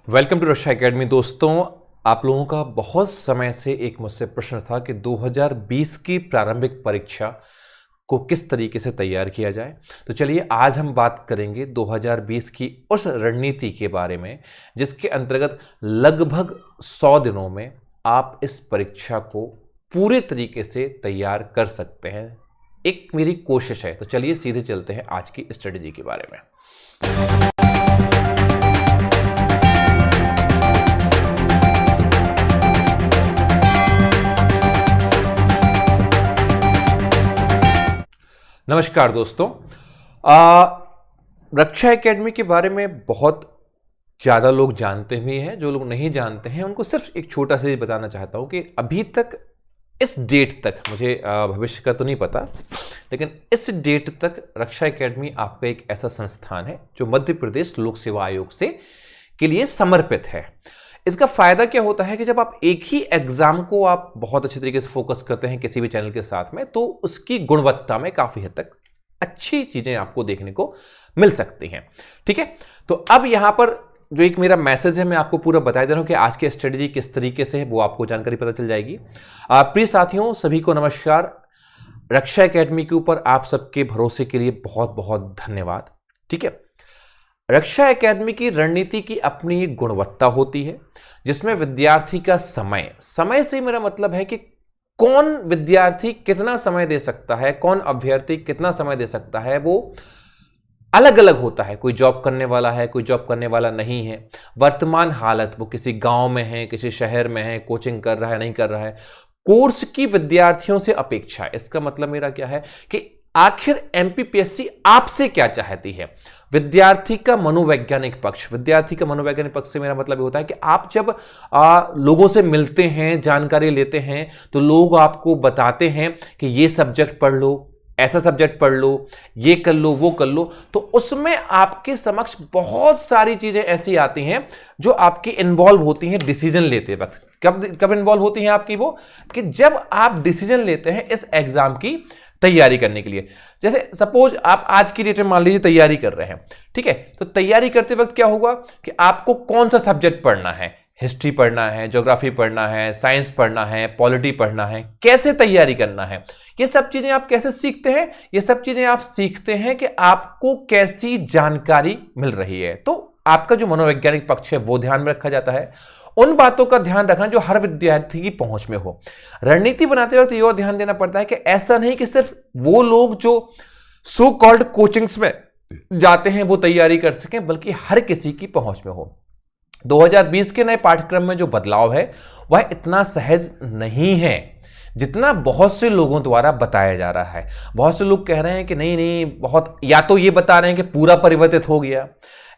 Welcome to Raksha academy. दोस्तों, आप लोगों का बहुत समय से एक मुझसे प्रश्न था कि 2020 की प्रारंभिक परीक्षा को किस तरीके से तैयार किया जाए। तो चलिए आज हम बात करेंगे 2020 की उस रणनीति के बारे में जिसके अंतर्गत लगभग 100 दिनों में आप इस परीक्षा को पूरे तरीके से तैयार कर सकते हैं। एक मेरी कोशिश है। तो चलिए सीधे चलते हैं आज की स्ट्रेटेजी के बारे में। नमस्कार दोस्तों, रक्षा एकेडमी के बारे में बहुत ज़्यादा लोग जानते भी हैं। जो लोग नहीं जानते हैं उनको सिर्फ एक छोटा सा बताना चाहता हूं कि अभी तक इस डेट तक, मुझे भविष्य का तो नहीं पता, लेकिन इस डेट तक रक्षा एकेडमी आपका एक ऐसा संस्थान है जो मध्य प्रदेश लोक सेवा आयोग से के लिए समर्पित है। इसका फायदा क्या होता है कि जब आप एक ही एग्जाम को आप बहुत अच्छी तरीके से फोकस करते हैं किसी भी चैनल के साथ में, तो उसकी गुणवत्ता में काफी हद तक अच्छी चीजें आपको देखने को मिल सकती हैं। ठीक है, तो अब यहां पर जो एक मेरा मैसेज है मैं आपको पूरा बता दे रहा हूं कि आज की स्ट्रेटेजी किस तरीके से है, वो आपको जानकारी पता चल जाएगी। प्रिय साथियों, सभी को नमस्कार। रक्षा एकेडमी के ऊपर आप सबके भरोसे के लिए बहुत बहुत धन्यवाद। ठीक है, रक्षा एकेडमी की रणनीति की अपनी एक गुणवत्ता होती है जिसमें विद्यार्थी का समय से मेरा मतलब है कि कौन विद्यार्थी कितना समय दे सकता है, कौन अभ्यर्थी कितना समय दे सकता है, वो अलग अलग होता है। कोई जॉब करने वाला है, कोई जॉब करने वाला नहीं है। वर्तमान हालत, वो किसी गांव में है, किसी शहर में है, कोचिंग कर रहा है, नहीं कर रहा है। कोर्स की विद्यार्थियों से अपेक्षा, इसका मतलब मेरा क्या है कि आखिर एमपीपीएससी आपसे क्या चाहती है। विद्यार्थी का मनोवैज्ञानिक पक्ष, विद्यार्थी का मनोवैज्ञानिक पक्ष से मेरा मतलब ये होता है कि आप जब लोगों से मिलते हैं, जानकारी लेते हैं, तो लोग आपको बताते हैं कि ये सब्जेक्ट पढ़ लो, ऐसा सब्जेक्ट पढ़ लो, ये कर लो, वो कर लो, तो उसमें आपके समक्ष बहुत सारी चीजें ऐसी आती हैं जो आपकी इन्वॉल्व होती हैं डिसीजन लेते वक्त। कब इन्वॉल्व होती हैं आपकी वो, कि जब आप डिसीजन लेते हैं इस एग्जाम की तैयारी करने के लिए। जैसे सपोज आप आज की डेट में मान लीजिए तैयारी कर रहे हैं, ठीक है, तो तैयारी करते वक्त क्या होगा कि आपको कौन सा सब्जेक्ट पढ़ना है, हिस्ट्री पढ़ना है, ज्योग्राफी पढ़ना है, साइंस पढ़ना है, पॉलिटी पढ़ना है, कैसे तैयारी करना है, ये सब चीजें आप कैसे सीखते हैं। ये सब चीजें आप सीखते हैं कि आपको कैसी जानकारी मिल रही है। तो आपका जो मनोवैज्ञानिक पक्ष है वो ध्यान में रखा जाता है। उन बातों का ध्यान रखना जो हर विद्यार्थी की पहुंच में हो। रणनीति बनाते वक्त ये और ध्यान देना पड़ता है कि ऐसा नहीं कि सिर्फ वो लोग जो सो कॉल्ड कोचिंग्स में जाते हैं वो तैयारी कर सकें, बल्कि हर किसी की पहुंच में हो। 2020 के नए पाठ्यक्रम में जो बदलाव है वह इतना सहज नहीं है जितना बहुत से लोगों द्वारा बताया जा रहा है। बहुत से लोग कह रहे हैं कि नहीं, बहुत, या तो ये बता रहे हैं कि पूरा परिवर्तित हो गया,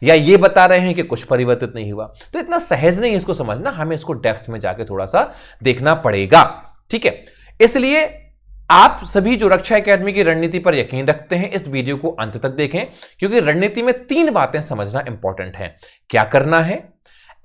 या ये बता रहे हैं कि कुछ परिवर्तित नहीं हुआ। तो इतना सहज नहीं इसको समझना, हमें इसको डेप्थ में जाके थोड़ा सा देखना पड़ेगा। ठीक है, इसलिए आप सभी जो रक्षा एकेडमी की रणनीति पर यकीन रखते हैं इस वीडियो को अंत तक देखें, क्योंकि रणनीति में 3 बातें समझना इंपॉर्टेंट है। क्या करना है,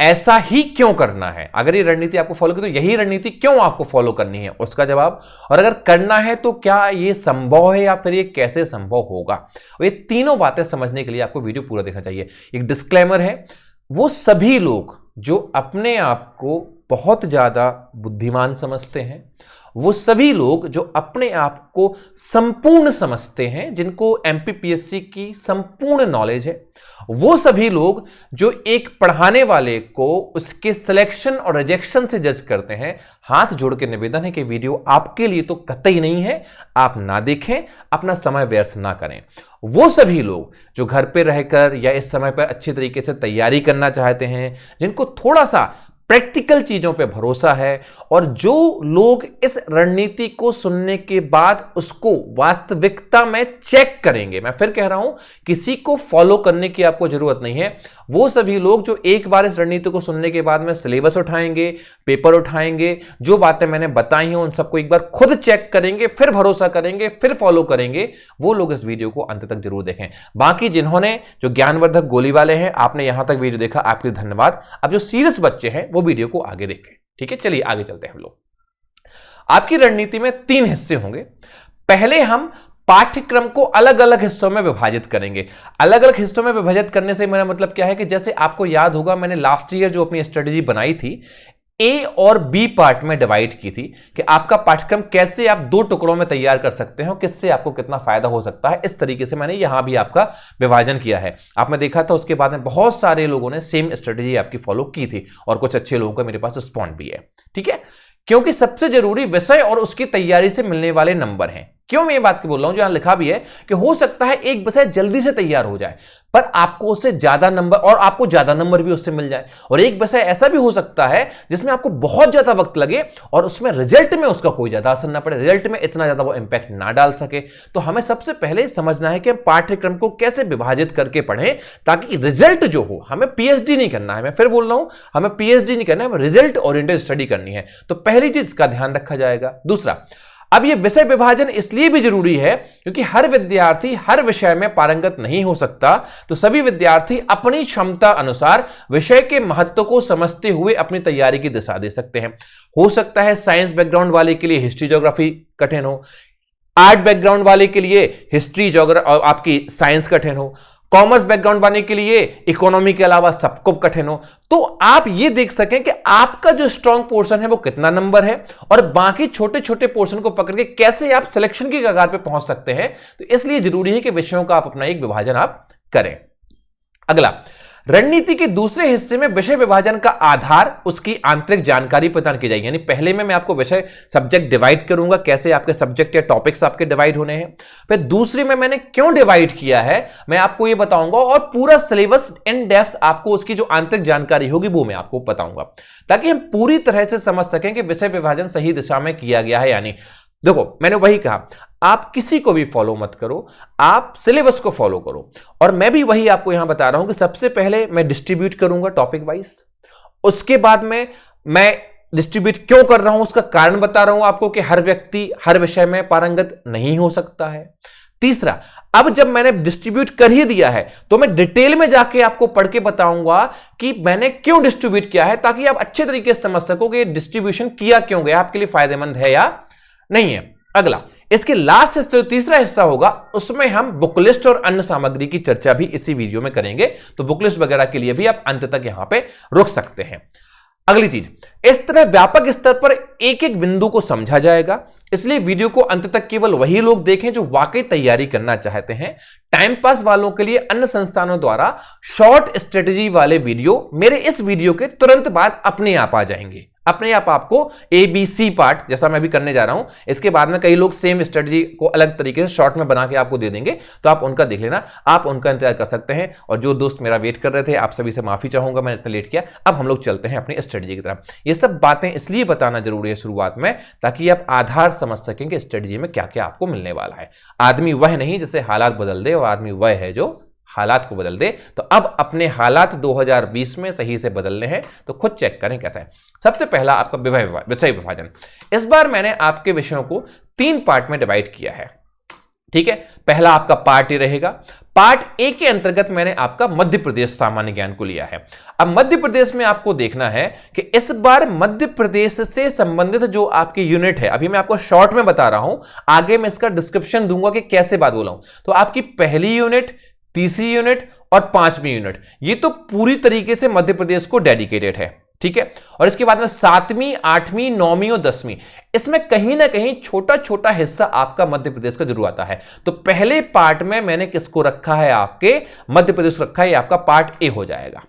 ऐसा ही क्यों करना है, अगर ये रणनीति आपको फॉलो करें तो यही रणनीति क्यों आपको फॉलो करनी है उसका जवाब, और अगर करना है तो क्या ये संभव है या फिर ये कैसे संभव होगा। और ये तीनों बातें समझने के लिए आपको वीडियो पूरा देखना चाहिए। एक डिस्क्लेमर है, वो सभी लोग जो अपने आप को बहुत ज्यादा बुद्धिमान समझते हैं, वो सभी लोग जो अपने आप को संपूर्ण समझते हैं, जिनको एमपीपीएससी की संपूर्ण नॉलेज है, वो सभी लोग जो एक पढ़ाने वाले को उसके सिलेक्शन और रिजेक्शन से जज करते हैं, हाथ जोड़ के निवेदन है कि वीडियो आपके लिए तो कतई नहीं है, आप ना देखें, अपना समय व्यर्थ ना करें। वो सभी लोग जो घर पे रहकर या इस समय पर अच्छी तरीके से तैयारी करना चाहते हैं, जिनको थोड़ा सा प्रैक्टिकल चीजों पे भरोसा है, और जो लोग इस रणनीति को सुनने के बाद उसको वास्तविकता में चेक करेंगे। मैं फिर कह रहा हूं, किसी को फॉलो करने की आपको जरूरत नहीं है। वो सभी लोग जो एक बार इस रणनीति को सुनने के बाद में सिलेबस उठाएंगे, पेपर उठाएंगे, जो बातें मैंने बताई हैं उन सबको एक बार खुद चेक करेंगे, फिर भरोसा करेंगे, फिर फॉलो करेंगे, वो लोग इस वीडियो को अंत तक जरूर देखें। बाकी जिन्होंने जो ज्ञानवर्धक गोली वाले हैं, आपने यहां तक वीडियो देखा, आपके लिए धन्यवाद। अब जो सीरियस बच्चे हैं वो वीडियो को आगे देखें। ठीक है, चलिए आगे चलते हैं हम लोग। आपकी रणनीति में 3 हिस्से होंगे। पहले हम पाठ्यक्रम को अलग अलग हिस्सों में विभाजित करेंगे। अलग अलग हिस्सों में विभाजित करने से मेरा मतलब क्या है कि जैसे आपको याद होगा मैंने लास्ट ईयर जो अपनी स्ट्रेटेजी बनाई थी ए और बी पार्ट में डिवाइड की थी कि आपका पाठ्यक्रम कैसे आप 2 टुकड़ों में तैयार कर सकते हैं और किससे आपको कितना फायदा हो सकता है। इस तरीके से मैंने यहां भी आपका विभाजन किया है। आपने देखा था उसके बाद में बहुत सारे लोगों ने सेम स्ट्रेटेजी आपकी फॉलो की थी और कुछ अच्छे लोगों का मेरे पास रिस्पॉन्ड भी है। ठीक है, क्योंकि सबसे जरूरी विषय और उसकी तैयारी से मिलने वाले नंबर हैं। क्यों मैं ये बात बोल रहा हूं, जो यहां लिखा भी है कि हो सकता है एक विषय जल्दी से तैयार हो जाए पर आपको उससे ज्यादा नंबर और आपको ज्यादा नंबर भी उससे मिल जाए, और एक विषय ऐसा भी हो सकता है जिसमें आपको बहुत ज्यादा वक्त लगे और उसमें रिजल्ट में उसका कोई ज्यादा असर ना पड़े, रिजल्ट में इतना ज्यादा वो इंपैक्ट ना डाल सके। तो हमें सबसे पहले समझना है कि हम पाठ्यक्रम को कैसे विभाजित करके पढ़ें ताकि रिजल्ट जो हो, हमें पीएचडी नहीं करना है, मैं फिर बोल रहा हूं हमें पीएचडी नहीं करना है, हमें रिजल्ट ओरिएंटेड स्टडी करनी है। तो पहली चीज इसका ध्यान रखा जाएगा। दूसरा, अब यह विषय विभाजन इसलिए भी जरूरी है क्योंकि हर विद्यार्थी हर विषय में पारंगत नहीं हो सकता, तो सभी विद्यार्थी अपनी क्षमता अनुसार विषय के महत्व को समझते हुए अपनी तैयारी की दिशा दे सकते हैं। हो सकता है साइंस बैकग्राउंड वाले के लिए हिस्ट्री ज्योग्राफी कठिन हो, आर्ट बैकग्राउंड वाले के लिए हिस्ट्री ज्योग्राफी और आपकी साइंस कठिन हो, कॉमर्स बैकग्राउंड वाले के लिए इकोनॉमी के अलावा सबको कठिन हो। तो आप ये देख सकें कि आपका जो स्ट्रॉन्ग पोर्शन है वो कितना नंबर है और बाकी छोटे छोटे पोर्शन को पकड़ के कैसे आप सिलेक्शन की कगार पे पहुंच सकते हैं। तो इसलिए जरूरी है कि विषयों का आप अपना एक विभाजन आप करें। अगला, रणनीति के दूसरे हिस्से में विषय विभाजन का आधार उसकी आंतरिक जानकारी प्रदान की जाएगी। यानी पहले में मैं आपको विषय सब्जेक्ट डिवाइड करूंगा, कैसे आपके सब्जेक्ट या टॉपिक्स आपके डिवाइड होने हैं। फिर दूसरे में मैंने क्यों डिवाइड किया है मैं आपको ये बताऊंगा, और पूरा सिलेबस इन डेप्थ आपको उसकी जो आंतरिक जानकारी होगी वो मैं आपको बताऊंगा, ताकि हम पूरी तरह से समझ सकें कि विषय विभाजन सही दिशा में किया गया है। यानी देखो मैंने वही कहा, आप किसी को भी फॉलो मत करो, आप सिलेबस को फॉलो करो। और मैं भी वही आपको यहां बता रहा हूं कि सबसे पहले मैं डिस्ट्रीब्यूट करूंगा टॉपिक वाइज, उसके बाद में मैं डिस्ट्रीब्यूट क्यों कर रहा हूं उसका कारण बता रहा हूं आपको कि हर व्यक्ति हर विषय में पारंगत नहीं हो सकता है। तीसरा, अब जब मैंने डिस्ट्रीब्यूट कर ही दिया है तो मैं डिटेल में जाके आपको पढ़ के बताऊंगा कि मैंने क्यों डिस्ट्रीब्यूट किया है, ताकि आप अच्छे तरीके से समझ सको कि डिस्ट्रीब्यूशन किया क्यों गया, आपके लिए फायदेमंद है या नहीं है। अगला, इसके लास्ट हिस्से तीसरा हिस्सा होगा, उसमें हम बुक लिस्ट और अन्य सामग्री की चर्चा भी इसी वीडियो में करेंगे। तो बुक लिस्ट वगैरह के लिए भी आप अंत तक यहां पे रुक सकते हैं। अगली चीज, इस तरह व्यापक स्तर पर एक एक बिंदु को समझा जाएगा, इसलिए वीडियो को अंत तक केवल वही लोग देखें जो वाकई तैयारी करना चाहते हैं। टाइम पास वालों के लिए अन्य संस्थानों द्वारा शॉर्ट स्ट्रेटेजी वाले वीडियो मेरे इस वीडियो के तुरंत बाद अपने आप आ जाएंगे, अपने आप आपको ABC पार्ट जैसा मैं भी करने जा रहा हूं, इसके बाद में कई लोग सेम स्ट्रेटजी को अलग तरीके से शॉर्ट में बना के आपको दे देंगे, तो आप उनका देख लेना, आप उनका इंतजार कर सकते हैं। और जो दोस्त मेरा वेट कर रहे थे, आप सभी से माफी चाहूंगा मैंने इतना लेट किया। अब हम लोग चलते हैं अपनी स्ट्रेटजी की तरफ। ये सब बातें इसलिए बताना जरूरी है शुरुआत में, ताकि आप आधार समझ सकें कि स्ट्रेटजी में क्या क्या आपको मिलने वाला है। आदमी वह नहीं जिसे हालात बदल दे, और आदमी वह है जो हालात को बदल दे। तो अब अपने हालात 2020 में सही से बदलने हैं, तो खुद चेक करें कैसा है। सबसे पहला आपका विषय विभाजन। इस बार मैंने आपके विषयों को 3 पार्ट में डिवाइड किया है। ठीक है, पहला आपका पार्ट ए रहेगा। पार्ट ए के अंतर्गत मैंने आपका मध्य प्रदेश सामान्य ज्ञान को लिया है। अब मध्य प्रदेश में आपको देखना है कि इस बार मध्य प्रदेश से संबंधित जो आपकी यूनिट है, अभी मैं आपको शॉर्ट में बता रहा हूं, आगे मैं इसका डिस्क्रिप्शन दूंगा कि कैसे बात बोला हूं। तो आपकी पहली यूनिट, तीसरी यूनिट और 5वीं यूनिट, ये तो पूरी तरीके से मध्य प्रदेश को डेडिकेटेड है। ठीक है, और इसके बाद में 7वीं, 8वीं, 9वीं और 10वीं, इसमें कहीं ना कहीं छोटा छोटा हिस्सा आपका मध्य प्रदेश का जरूर आता है। तो पहले पार्ट में मैंने किसको रखा है, आपके मध्य प्रदेश रखा है, आपका पार्ट ए हो जाएगा।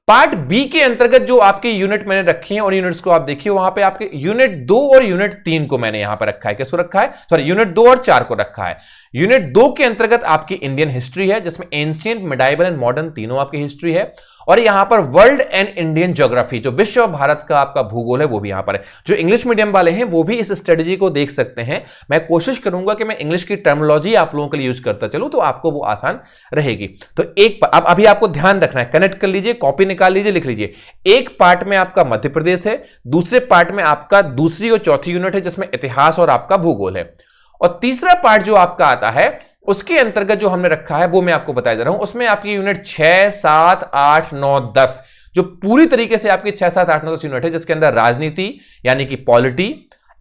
पार्ट बी के अंतर्गत जो आपकी यूनिट मैंने रखी है, और यूनिट्स को आप देखिए, वहां पे आपके यूनिट 2 और यूनिट 3 को मैंने यहां पर रखा है। किसको रखा है, सॉरी, यूनिट 2 और 4 को रखा है। यूनिट 2 के अंतर्गत आपकी इंडियन हिस्ट्री है, जिसमें एंशिएंट, मिडाइवल एंड मॉडर्न तीनों आपकी हिस्ट्री है। और यहां पर वर्ल्ड एंड इंडियन ज्योग्राफी, जो विश्व और भारत का आपका भूगोल है, वो भी यहां पर है। जो इंग्लिश मीडियम वाले हैं वो भी इस स्ट्रेटजी को देख सकते हैं। मैं कोशिश करूंगा कि मैं इंग्लिश की टर्मिनोलॉजी आप लोगों के लिए यूज करता चलूं, तो आपको वो आसान रहेगी। तो एक अब अभी आपको ध्यान रखना है, कनेक्ट कर लीजिए, कॉपी निकाल लीजिए, लिख लीजिए। एक पार्ट में आपका मध्य प्रदेश है, दूसरे पार्ट में आपका दूसरी और चौथी यूनिट है, जिसमें इतिहास और आपका भूगोल है। और तीसरा पार्ट जो आपका आता है, उसके अंतर्गत जो हमने रखा है वो मैं आपको बताया जा रहा हूं। उसमें आपकी यूनिट 6, 7, 8, 9, 10, जो पूरी तरीके से आपकी 6, 7, 8, 9, 10 यूनिट है, जिसके अंदर राजनीति यानी कि पॉलिटी,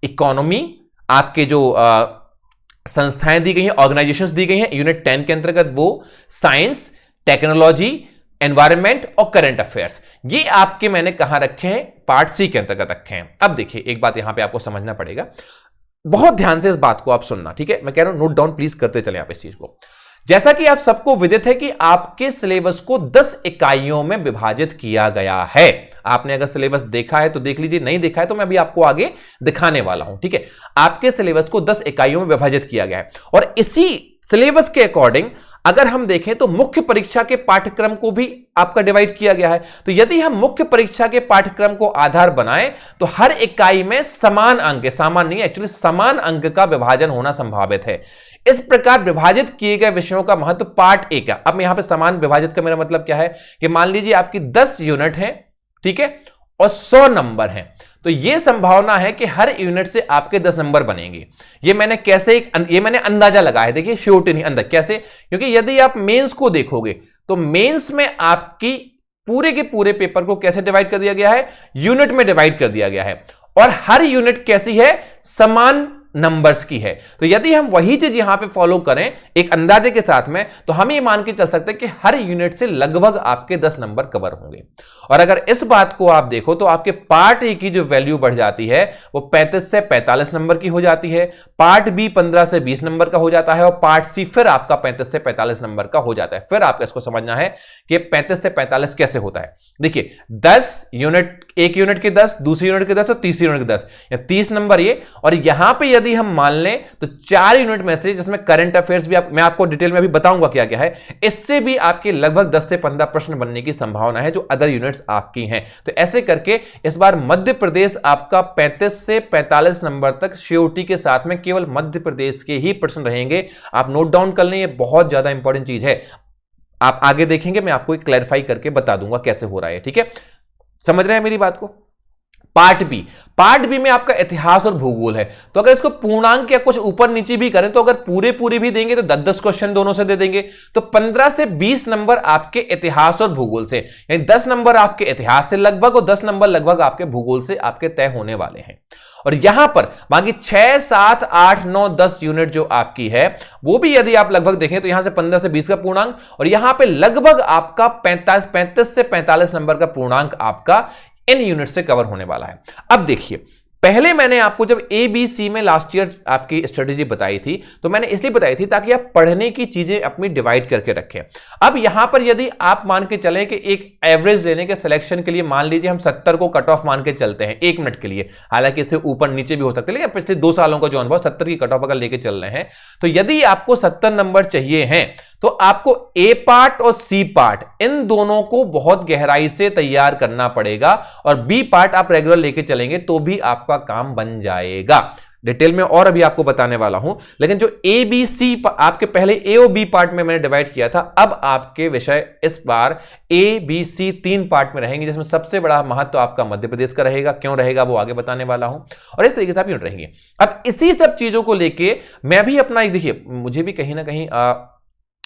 इकोनॉमी, आपके जो संस्थाएं दी गई हैं, ऑर्गेनाइजेशंस दी गई हैं यूनिट 10 के अंतर्गत, वो साइंस, टेक्नोलॉजी, एनवायरमेंट और करंट अफेयर्स, ये आपके मैंने कहां रखे हैं, पार्ट सी के अंतर्गत रखे हैं। अब देखिए एक बात यहां पे आपको समझना पड़ेगा, बहुत ध्यान से इस बात को आप सुनना, ठीक है, मैं कह रहा हूं नोट डाउन प्लीज करते चले आप इस चीज को। जैसा कि आप सबको विदित है कि आपके सिलेबस को 10 इकाइयों में विभाजित किया गया है। आपने अगर सिलेबस देखा है तो देख लीजिए, नहीं देखा है तो मैं अभी आपको आगे दिखाने वाला हूं, ठीक है। आपके सिलेबस को 10 इकाइयों में विभाजित किया गया है और इसी सिलेबस के अकॉर्डिंग अगर हम देखें तो मुख्य परीक्षा के पाठ्यक्रम को भी आपका डिवाइड किया गया है। तो यदि हम मुख्य परीक्षा के पाठ्यक्रम को आधार बनाएं तो हर इकाई में समान अंक, समान नहीं एक्चुअली समान अंक का विभाजन होना संभावित है। इस प्रकार विभाजित किए गए विषयों का महत्व पार्ट 1 है। अब यहां पे समान विभाजित का मेरा मतलब क्या है कि मान लीजिए आपकी 10 यूनिट है, ठीक है, और 100 नंबर हैं, तो यह संभावना है कि हर यूनिट से आपके 10 नंबर बनेंगे। ये मैंने कैसे ये मैंने अंदाजा लगाया है, देखिए श्योरिटी नहीं, अंदाजा कैसे, क्योंकि यदि आप मेंस को देखोगे तो मेंस में आपकी पूरे के पूरे पेपर को कैसे डिवाइड कर दिया गया है, यूनिट में डिवाइड कर दिया गया है और हर यूनिट कैसी है, समान नंबर्स की है। तो यदि हम वही चीज यहां पे फॉलो करें एक अंदाजे के साथ में, तो हम ये मान के चल सकते हैं कि हर यूनिट से लगभग आपके 10 नंबर कवर होंगे। और अगर इस बात को आप देखो तो आपके पार्ट ए की जो वैल्यू बढ़ जाती है वो 35 से 45 नंबर की हो जाती है, पार्ट बी 15 से 20 नंबर का हो जाता है और पार्ट सी फिर आपका 35 से 45 नंबर का हो जाता है। फिर आपको इसको समझना है कि 35 से 45 कैसे होता है। देखिए 10 यूनिट, एक यूनिट के 10, दूसरी यूनिट के 10 और तीसरी यूनिट के 10, या 30 नंबर ये। और यहां पे यदि हम मान लें तो 4 यूनिट में से, जिसमें करंट अफेयर्स भी मैं आपको डिटेल में अभी बताऊंगा क्या क्या है, इससे भी आपके लगभग 10 से 15 प्रश्न बनने की संभावना है जो अदर यूनिट्स आपकी हैं। तो ऐसे करके इस बार मध्य प्रदेश आपका 35 से 45 नंबर तक श्योरिटी के साथ में केवल मध्य प्रदेश के ही प्रश्न रहेंगे। आप नोट डाउन कर लें, ये बहुत ज्यादा इंपॉर्टेंट चीज है। आप आगे देखेंगे, मैं आपको क्लैरिफाई करके बता दूंगा कैसे हो रहा है, ठीक है, समझ रहे हैं मेरी बात को। पार्ट बी में आपका इतिहास और भूगोल है। तो अगर इसको पूर्णांक या कुछ ऊपर नीचे भी करें तो अगर पूरे भी देंगे तो 10-10 क्वेश्चन दोनों से दे देंगे। तो 15 से 20 नंबर आपके इतिहास और भूगोल से, यानी 10 नंबर आपके इतिहास से लगभग और 10 नंबर लगभग आपके भूगोल से आपके तय होने वाले हैं। और यहां पर बाकी 6, 7, 8, 9, 10 यूनिट जो आपकी है वो भी यदि आप लगभग देखें तो यहां से 15 से 20 का पूर्णांक और यहां पे लगभग आपका 35 से 45 नंबर का पूर्णांक आपका इन यूनिट से कवर होने वाला है। अब देखिए, पहले मैंने आपको जब ABC में लास्ट ईयर आपकी स्ट्रेटेजी बताई थी तो मैंने इसलिए बताई थी ताकि आप पढ़ने की चीजें अपनी डिवाइड करके रखें। अब यहां पर यदि आप मान के चलें कि एक एवरेज लेने के सिलेक्शन के लिए मान लीजिए हम 70 को कट ऑफ मान के चलते हैं 1 मिनट के लिए, हालांकि इससे ऊपर नीचे भी हो सकते हैं, लेकिन पिछले 2 सालों का जो अनुभव 70 की कट ऑफ अगर लेके चल रहे हैं तो यदि आपको 70 नंबर चाहिए हैं तो आपको ए पार्ट और सी पार्ट इन दोनों को बहुत गहराई से तैयार करना पड़ेगा और बी पार्ट आप रेगुलर लेके चलेंगे तो भी आपका काम बन जाएगा। डिटेल में और अभी आपको बताने वाला हूं, लेकिन जो ए बी सी आपके पहले ए और बी पार्ट में मैंने डिवाइड किया था, अब आपके विषय इस बार ए बी सी 3 पार्ट में रहेंगे, जिसमें सबसे बड़ा महत्व आपका मध्य प्रदेश का रहेगा। क्यों रहेगा वो आगे बताने वाला हूं और इस तरीके से आप यूनिट रहेंगे। अब इसी सब चीजों को लेके मैं भी अपना, देखिए मुझे भी कहीं ना कहीं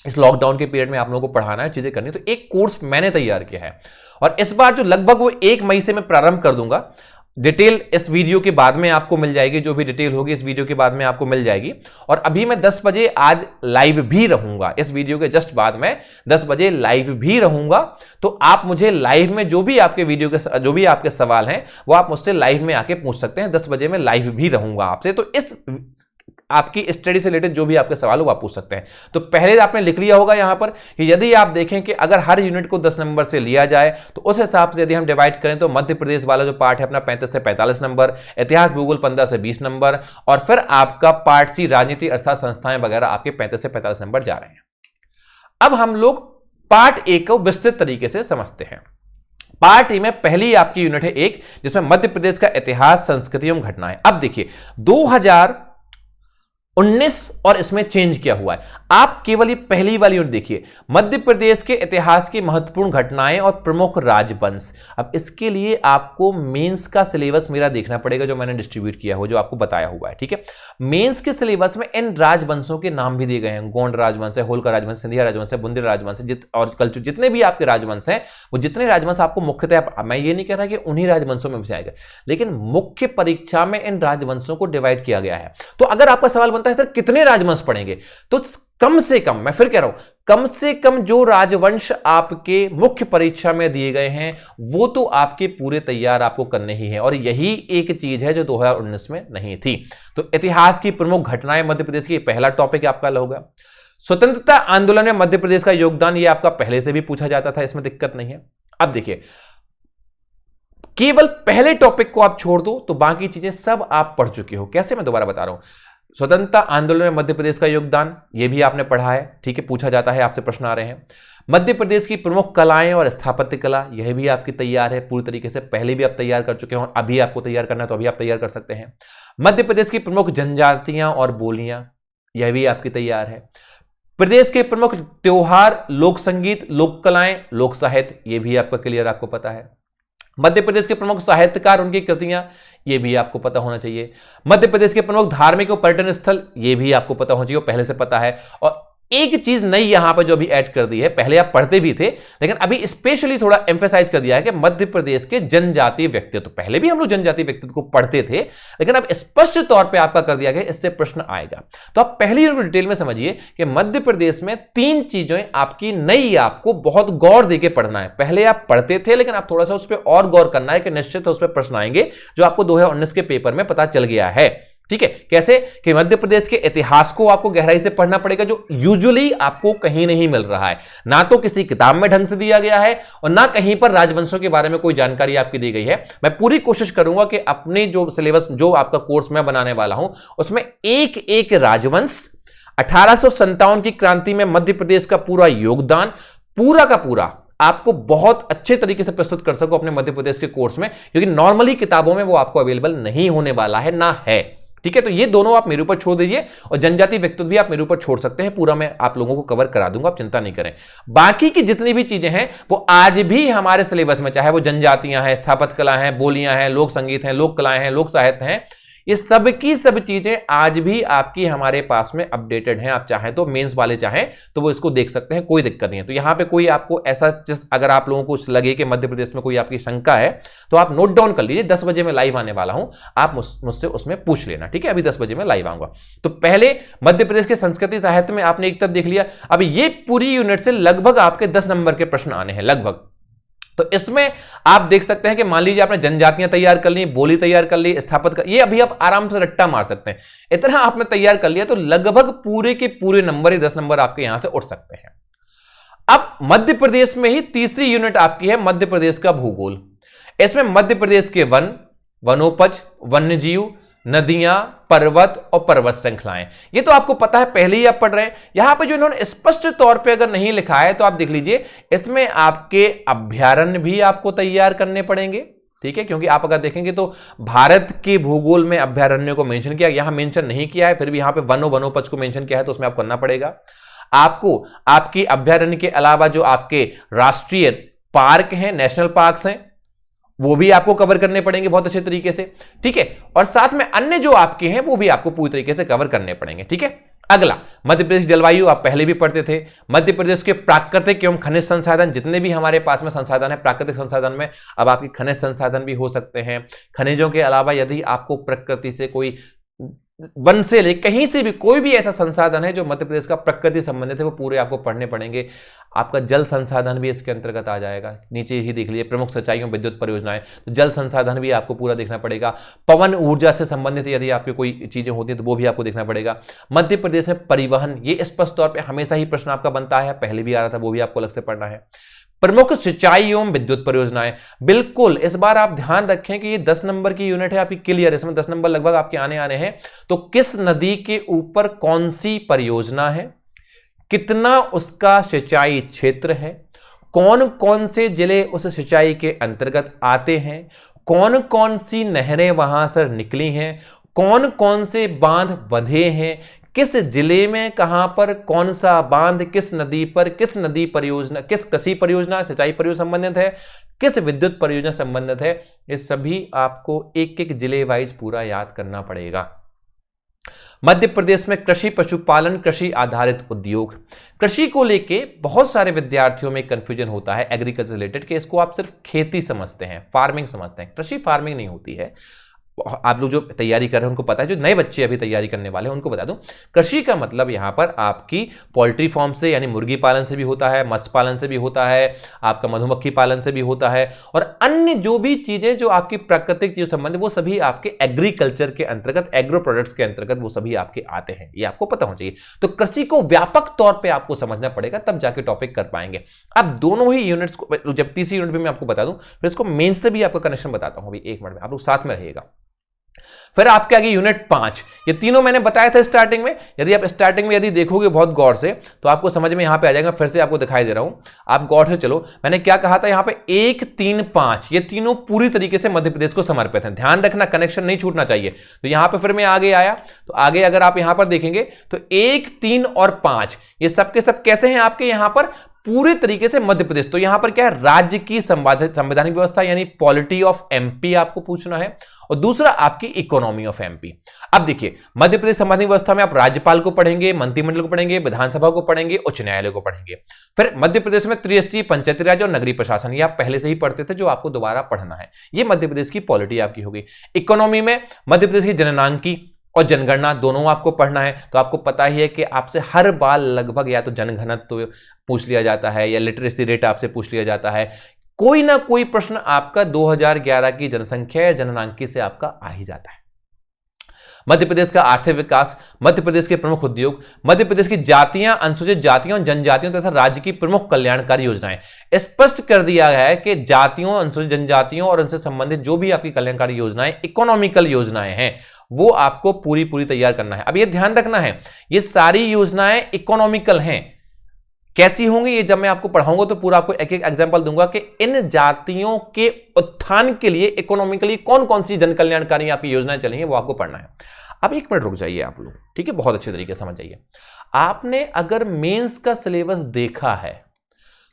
इस लॉकडाउन के पीरियड में आप लोगों को पढ़ाना है, चीजें करनी, तो एक कोर्स मैंने तैयार किया है और इस बार जो लगभग वो 1 मई से मैं प्रारंभ कर दूंगा। डिटेल इस वीडियो के बाद में आपको मिल जाएगी, जो भी डिटेल होगी इस वीडियो के बाद में आपको मिल जाएगी। और अभी मैं 10 बजे आज लाइव भी रहूंगा, इस वीडियो के जस्ट बाद में 10 बजे लाइव भी रहूंगा। तो आप मुझे लाइव में जो भी आपके वीडियो के जो भी आपके सवाल हैं वो आप मुझसे लाइव में आके पूछ सकते हैं। 10 बजे मैं लाइव भी रहूंगा आपसे, तो इस आपकी स्टडी से रिलेटेड जो भी आपके सवाल हो आप पूछ सकते हैं। तो पहले आपने लिख लिया होगा यहां पर कि यदि आप देखें कि अगर हर यूनिट को 10 नंबर से लिया जाए तो उस हिसाब से यदि हम डिवाइड करें तो मध्य प्रदेश वाला जो पार्ट है अपना 35 से 45 नंबर, इतिहास भूगोल 15 से 20 नंबर और फिर आपका पार्ट सी राजनीति अर्थशास्त्र संस्थाएं वगैरह आपके 35 से 45 नंबर जा रहे हैं। अब हम लोग पार्ट ए को विस्तृत तरीके से समझते हैं। पार्ट ए में पहली आपकी यूनिट है 1, जिसमें मध्य प्रदेश का इतिहास, संस्कृति एवं घटनाएं। अब देखिए 2019 और इसमें चेंज किया हुआ है। आप केवल ये पहली वाली यूनिट देखिए, मध्य प्रदेश के इतिहास की महत्वपूर्ण घटनाएं और प्रमुख राजवंश। अब इसके लिए आपको मेंस का सिलेबस मेरा देखना पड़ेगा, जो मैंने डिस्ट्रीब्यूट किया हो, जो आपको बताया हुआ है, ठीक है। मेंस के सिलेबस में इन राजवंशों के नाम भी दिए गए हैं। गोंड राजवंश है, होलकर राजवंश, सिंधिया राजवंश है, बुंदेल राजवंश है, और कल जितने भी आपके राजवंश हैं वो जितने राजवंश आपको मुख्यतः, मैं ये नहीं कह रहा कि उन्हीं राजवंशों में से आएगा, लेकिन मुख्य परीक्षा में इन राजवंशों को डिवाइड किया गया है। तो अगर आपका सवाल बनता बनता है सर कितने राजवंश पड़ेंगे, तो कम से कम, मैं फिर कह रहा हूं, कम से कम जो राजवंश आपके मुख्य परीक्षा में दिए गए हैं वो तो आपके पूरे तैयार आपको करने ही है, और यही एक चीज है जो 2019 में नहीं थी। तो इतिहास की प्रमुख घटनाएं मध्य प्रदेश की, पहला टॉपिक आपका होगा। स्वतंत्रता आंदोलन में मध्य प्रदेश का योगदान, ये आपका पहले से भी पूछा जाता था, इसमें दिक्कत नहीं है। अब देखिए, केवल पहले टॉपिक को आप छोड़ दो तो बाकी चीजें सब आप पढ़ चुके हो। कैसे, मैं दोबारा बता रहा हूं। स्वतंत्रता आंदोलन में मध्य प्रदेश का योगदान, यह भी आपने पढ़ा है, ठीक है, पूछा जाता है, आपसे प्रश्न आ रहे हैं। मध्य प्रदेश की प्रमुख कलाएं और स्थापत्य कला, यह भी आपकी तैयार है पूरी तरीके से, पहले भी आप तैयार कर चुके हो, अभी आपको तैयार करना है तो अभी आप तैयार कर सकते हैं। मध्य प्रदेश की प्रमुख जनजातियां और बोलियां, यह भी आपकी तैयार है। प्रदेश के प्रमुख त्योहार, लोक संगीत, लोक कलाएं, लोक साहित्य, यह भी आपका क्लियर, आपको पता है। मध्य प्रदेश के प्रमुख साहित्यकार, उनकी कृतियां, ये भी आपको पता होना चाहिए। मध्य प्रदेश के प्रमुख धार्मिक और पर्यटन स्थल, ये भी आपको पता होना चाहिए, पहले से पता है। और एक चीज नई यहां पर जो अभी ऐड कर दी है, पहले आप पढ़ते भी थे लेकिन अभी स्पेशली थोड़ा एम्फेसाइज कर दिया है कि मध्य प्रदेश के जनजातीय व्यक्तित्व, पहले भी हम लोग जनजातीय व्यक्तित्व को पढ़ते थे लेकिन अब स्पष्ट तौर पे आपका कर दिया गया, इससे प्रश्न आएगा। तो आप पहली डिटेल में समझिए कि मध्य प्रदेश में 3 चीजें आपकी नई, आपको बहुत गौर देके पढ़ना है। पहले आप पढ़ते थे लेकिन आप थोड़ा सा उस पर और गौर करना है कि निश्चित उस पर प्रश्न आएंगे, जो आपको 2019 के पेपर में पता चल गया है। ठीक है, कैसे कि मध्य प्रदेश के इतिहास को आपको गहराई से पढ़ना पड़ेगा, जो यूजुअली आपको कहीं नहीं मिल रहा है, ना तो किसी किताब में ढंग से दिया गया है और ना कहीं पर राजवंशों के बारे में कोई जानकारी आपकी दी गई है। मैं पूरी कोशिश करूंगा कि अपने जो सिलेबस, जो आपका कोर्स मैं बनाने वाला हूं, उसमें एक एक राजवंश, 1857 की क्रांति में मध्य प्रदेश का पूरा योगदान, पूरा का पूरा आपको बहुत अच्छे तरीके से प्रस्तुत कर सको अपने मध्य प्रदेश के कोर्स में, क्योंकि नॉर्मली किताबों में वो आपको अवेलेबल नहीं होने वाला है, ना है। ठीक है, तो ये दोनों आप मेरे ऊपर छोड़ दीजिए, और जनजाति व्यक्तित्व भी आप मेरे ऊपर छोड़ सकते हैं, पूरा मैं आप लोगों को कवर करा दूंगा, आप चिंता नहीं करें। बाकी की जितनी भी चीजें हैं वो आज भी हमारे सिलेबस में, चाहे वो जनजातियां हैं, स्थापत्य कला हैं, बोलियां हैं, लोक संगीत हैं, लोक कलाएं हैं, लोक साहित्य हैं, ये सब की सब चीजें आज भी आपकी हमारे पास में अपडेटेड हैं। आप चाहें तो मेंस वाले चाहें तो वो इसको देख सकते हैं, कोई दिक्कत नहीं है। तो यहां पे कोई आपको ऐसा अगर आप लोगों को लगे कि मध्य प्रदेश में कोई आपकी शंका है तो आप नोट डाउन कर लीजिए। 10 बजे मैं लाइव आने वाला हूं, आप मुझसे उसमें पूछ लेना, ठीक है। अभी 10 बजे मैं लाइव आऊंगा। तो पहले मध्य प्रदेश के संस्कृति साहित्य में आपने एक तरफ देख लिया। अब ये पूरी यूनिट से लगभग आपके 10 नंबर के प्रश्न आने हैं, लगभग। तो इसमें आप देख सकते हैं कि मान लीजिए आपने जनजातियां तैयार कर ली, बोली तैयार कर ली, स्थापत्य ये अभी आप आराम से रट्टा मार सकते हैं। इतना आपने तैयार कर लिया तो लगभग पूरे के पूरे नंबर ही 10 नंबर आपके यहां से उठ सकते हैं। अब मध्य प्रदेश में ही तीसरी यूनिट आपकी है मध्य प्रदेश का भूगोल। इसमें मध्य प्रदेश के वन, वनोपज, वन्यजीव, नदियां, पर्वत और पर्वत श्रृंखलाएं, ये तो आपको पता है, पहले ही आप पढ़ रहे हैं। यहां पे जो इन्होंने स्पष्ट तौर पे अगर नहीं लिखा है तो आप देख लीजिए, इसमें आपके अभ्यारण्य भी आपको तैयार करने पड़ेंगे, ठीक है। क्योंकि आप अगर देखेंगे तो भारत के भूगोल में अभ्यारण्य को मेंशन किया, यहां मेंशन नहीं किया है, फिर भी यहां पे वनोपज को मेंशन किया है, तो उसमें आपको करना पड़ेगा। आपको आपकी अभ्यारण्य के अलावा जो आपके राष्ट्रीय पार्क हैं, नेशनल पार्क्स हैं, वो भी आपको कवर करने पड़ेंगे बहुत अच्छे तरीके से, ठीक है। और साथ में अन्य जो आपके हैं वो भी आपको पूरी तरीके से कवर करने पड़ेंगे, ठीक है। अगला, मध्य प्रदेश जलवायु आप पहले भी पढ़ते थे। मध्य प्रदेश के प्राकृतिक एवं खनिज संसाधन, जितने भी हमारे पास में संसाधन है प्राकृतिक संसाधन में, अब आपके खनिज संसाधन भी हो सकते हैं। खनिजों के अलावा यदि आपको प्रकृति से कोई वन से ले कहीं से भी कोई भी ऐसा संसाधन है जो मध्य प्रदेश का प्रकृति संबंधित है, वो पूरे आपको पढ़ने पड़ेंगे। आपका जल संसाधन भी इसके अंतर्गत आ जाएगा, नीचे ही देख लीजिए, प्रमुख सिंचाइयों विद्युत परियोजनाएं, तो जल संसाधन भी आपको पूरा देखना पड़ेगा। पवन ऊर्जा से संबंधित यदि आपकी कोई चीजें होती हैं तो वो भी आपको देखना पड़ेगा। मध्य प्रदेश में परिवहन, ये स्पष्ट तौर पर हमेशा ही प्रश्न आपका बनता है, पहले भी आ रहा था, वो भी आपको अलग से पढ़ना है। प्रमुख सिंचाई एवं विद्युत परियोजनाएं, बिल्कुल इस बार आप ध्यान रखें कि ये 10 नंबर की यूनिट है आपकी, क्लियर, इसमें 10 नंबर लगभग आपके आने हैं। तो किस नदी के ऊपर कौन सी परियोजना है, कितना उसका सिंचाई क्षेत्र है, कौन कौन से जिले उस सिंचाई के अंतर्गत आते हैं, कौन कौन सी नहरें वहां से निकली हैं, कौन कौन से बांध बंधे हैं, किस जिले में कहां पर कौन सा बांध, किस नदी पर, किस नदी परियोजना, किस कृषि परियोजना सिंचाई परियोजना संबंधित है, किस विद्युत परियोजना संबंधित है, ये सभी आपको एक एक जिले वाइज पूरा याद करना पड़ेगा। मध्य प्रदेश में कृषि, पशुपालन, कृषि आधारित उद्योग, कृषि को लेके बहुत सारे विद्यार्थियों में कंफ्यूजन होता है एग्रीकल्चर रिलेटेड, कि इसको आप सिर्फ खेती समझते हैं, फार्मिंग समझते हैं। कृषि फार्मिंग नहीं होती है। आप लोग जो तैयारी कर रहे हैं उनको पता है, जो नए बच्चे अभी तैयारी करने वाले हैं उनको बता दूं, कृषि का मतलब यहां पर आपकी पोल्ट्री फार्म से यानी मुर्गी पालन से भी होता है, मत्स्य पालन से भी होता है, आपका मधुमक्खी पालन से भी होता है, और अन्य जो भी चीजें जो आपकी प्राकृतिक चीजों से संबंधित वो सभी आपके एग्रीकल्चर के अंतर्गत, एग्रो प्रोडक्ट्स के अंतर्गत वो सभी आपके आते हैं, ये आपको पता होना चाहिए। तो कृषि को व्यापक तौर पर आपको समझना पड़ेगा, तब जाके टॉपिक कर पाएंगे। अब दोनों ही यूनिट्स को जब तीसरी यूनिट में मैं आपको बता दूं, फिर इसको मेन से भी आपका कनेक्शन बताता हूं अभी 1 मिनट में, आप लोग साथ में रहिएगा। फिर आपके आगे यूनिट 5, ये तीनों मैंने बताया था स्टार्टिंग में। यदि आप स्टार्टिंग में यदि देखोगे बहुत गौर से तो आपको समझ में यहां पे आ जाएगा। फिर से आपको दिखाई दे रहा हूं, आप गौर से चलो। मैंने क्या कहा था यहां पे 1, 3, 5, ये तीनों पूरी तरीके से मध्य प्रदेश को समर्पित हैं। ध्यान रखना, कनेक्शन नहीं छूटना चाहिए। तो यहां पर फिर मैं आगे आया, तो आगे अगर आप यहां पर देखेंगे तो 1, 3 और 5 ये सबके सब कैसे हैं आपके यहां पर पूरे तरीके से मध्य प्रदेश। तो यहां पर क्या है, राज्य की संवैधानिक व्यवस्था यानी पॉलिटी ऑफ एमपी आपको पूछना है, और दूसरा आपकी इकोनॉमी ऑफ एमपी। अब देखिए, मध्य प्रदेश संवैधानिक व्यवस्था में आप राज्यपाल को पढ़ेंगे, मंत्रिमंडल को पढ़ेंगे, विधानसभा को पढ़ेंगे, उच्च न्यायालय को पढ़ेंगे। फिर मध्य प्रदेश में त्रिस्तरीय पंचायती राज और नगरीय प्रशासन, ये आप पहले से ही पढ़ते थे, जो आपको दोबारा पढ़ना है। ये मध्य प्रदेश की पॉलिटी आपकी होगी। इकोनॉमी में मध्य प्रदेश की जननांकी और जनगणना दोनों आपको पढ़ना है। तो आपको पता ही है कि आपसे हर बार लगभग या तो जनघनत्व तो पूछ लिया जाता है या लिटरेसी रेट आपसे पूछ लिया जाता है। कोई ना कोई प्रश्न आपका 2011 की जनसंख्या या जननांकी से आपका आ ही जाता है। मध्य प्रदेश का आर्थिक विकास, मध्य प्रदेश के प्रमुख उद्योग, मध्य प्रदेश की जातियां, अनुसूचित जातियों, जनजातियों तथा राज्य की प्रमुख कल्याणकारी योजनाएं। स्पष्ट कर दिया गया है कि जातियों, अनुसूचित जनजातियों और उनसे संबंधित जो भी आपकी कल्याणकारी योजनाएं, इकोनॉमिकल योजनाएं हैं, वो आपको पूरी तैयार करना है। अब ये ध्यान रखना है, ये सारी योजनाएं इकोनॉमिकल हैं। कैसी होंगी ये जब मैं आपको पढ़ाऊंगा तो पूरा आपको एक एक एग्जांपल दूंगा कि इन जातियों के उत्थान के लिए इकोनॉमिकली कौन कौन सी जन कल्याणकारी आपकी योजनाएं चलेंगी, वो आपको पढ़ना है। अब 1 मिनट रुक जाइए आप लोग, ठीक है, बहुत अच्छे तरीके से समझ जाइए। आपने अगर मेंस का सिलेबस देखा है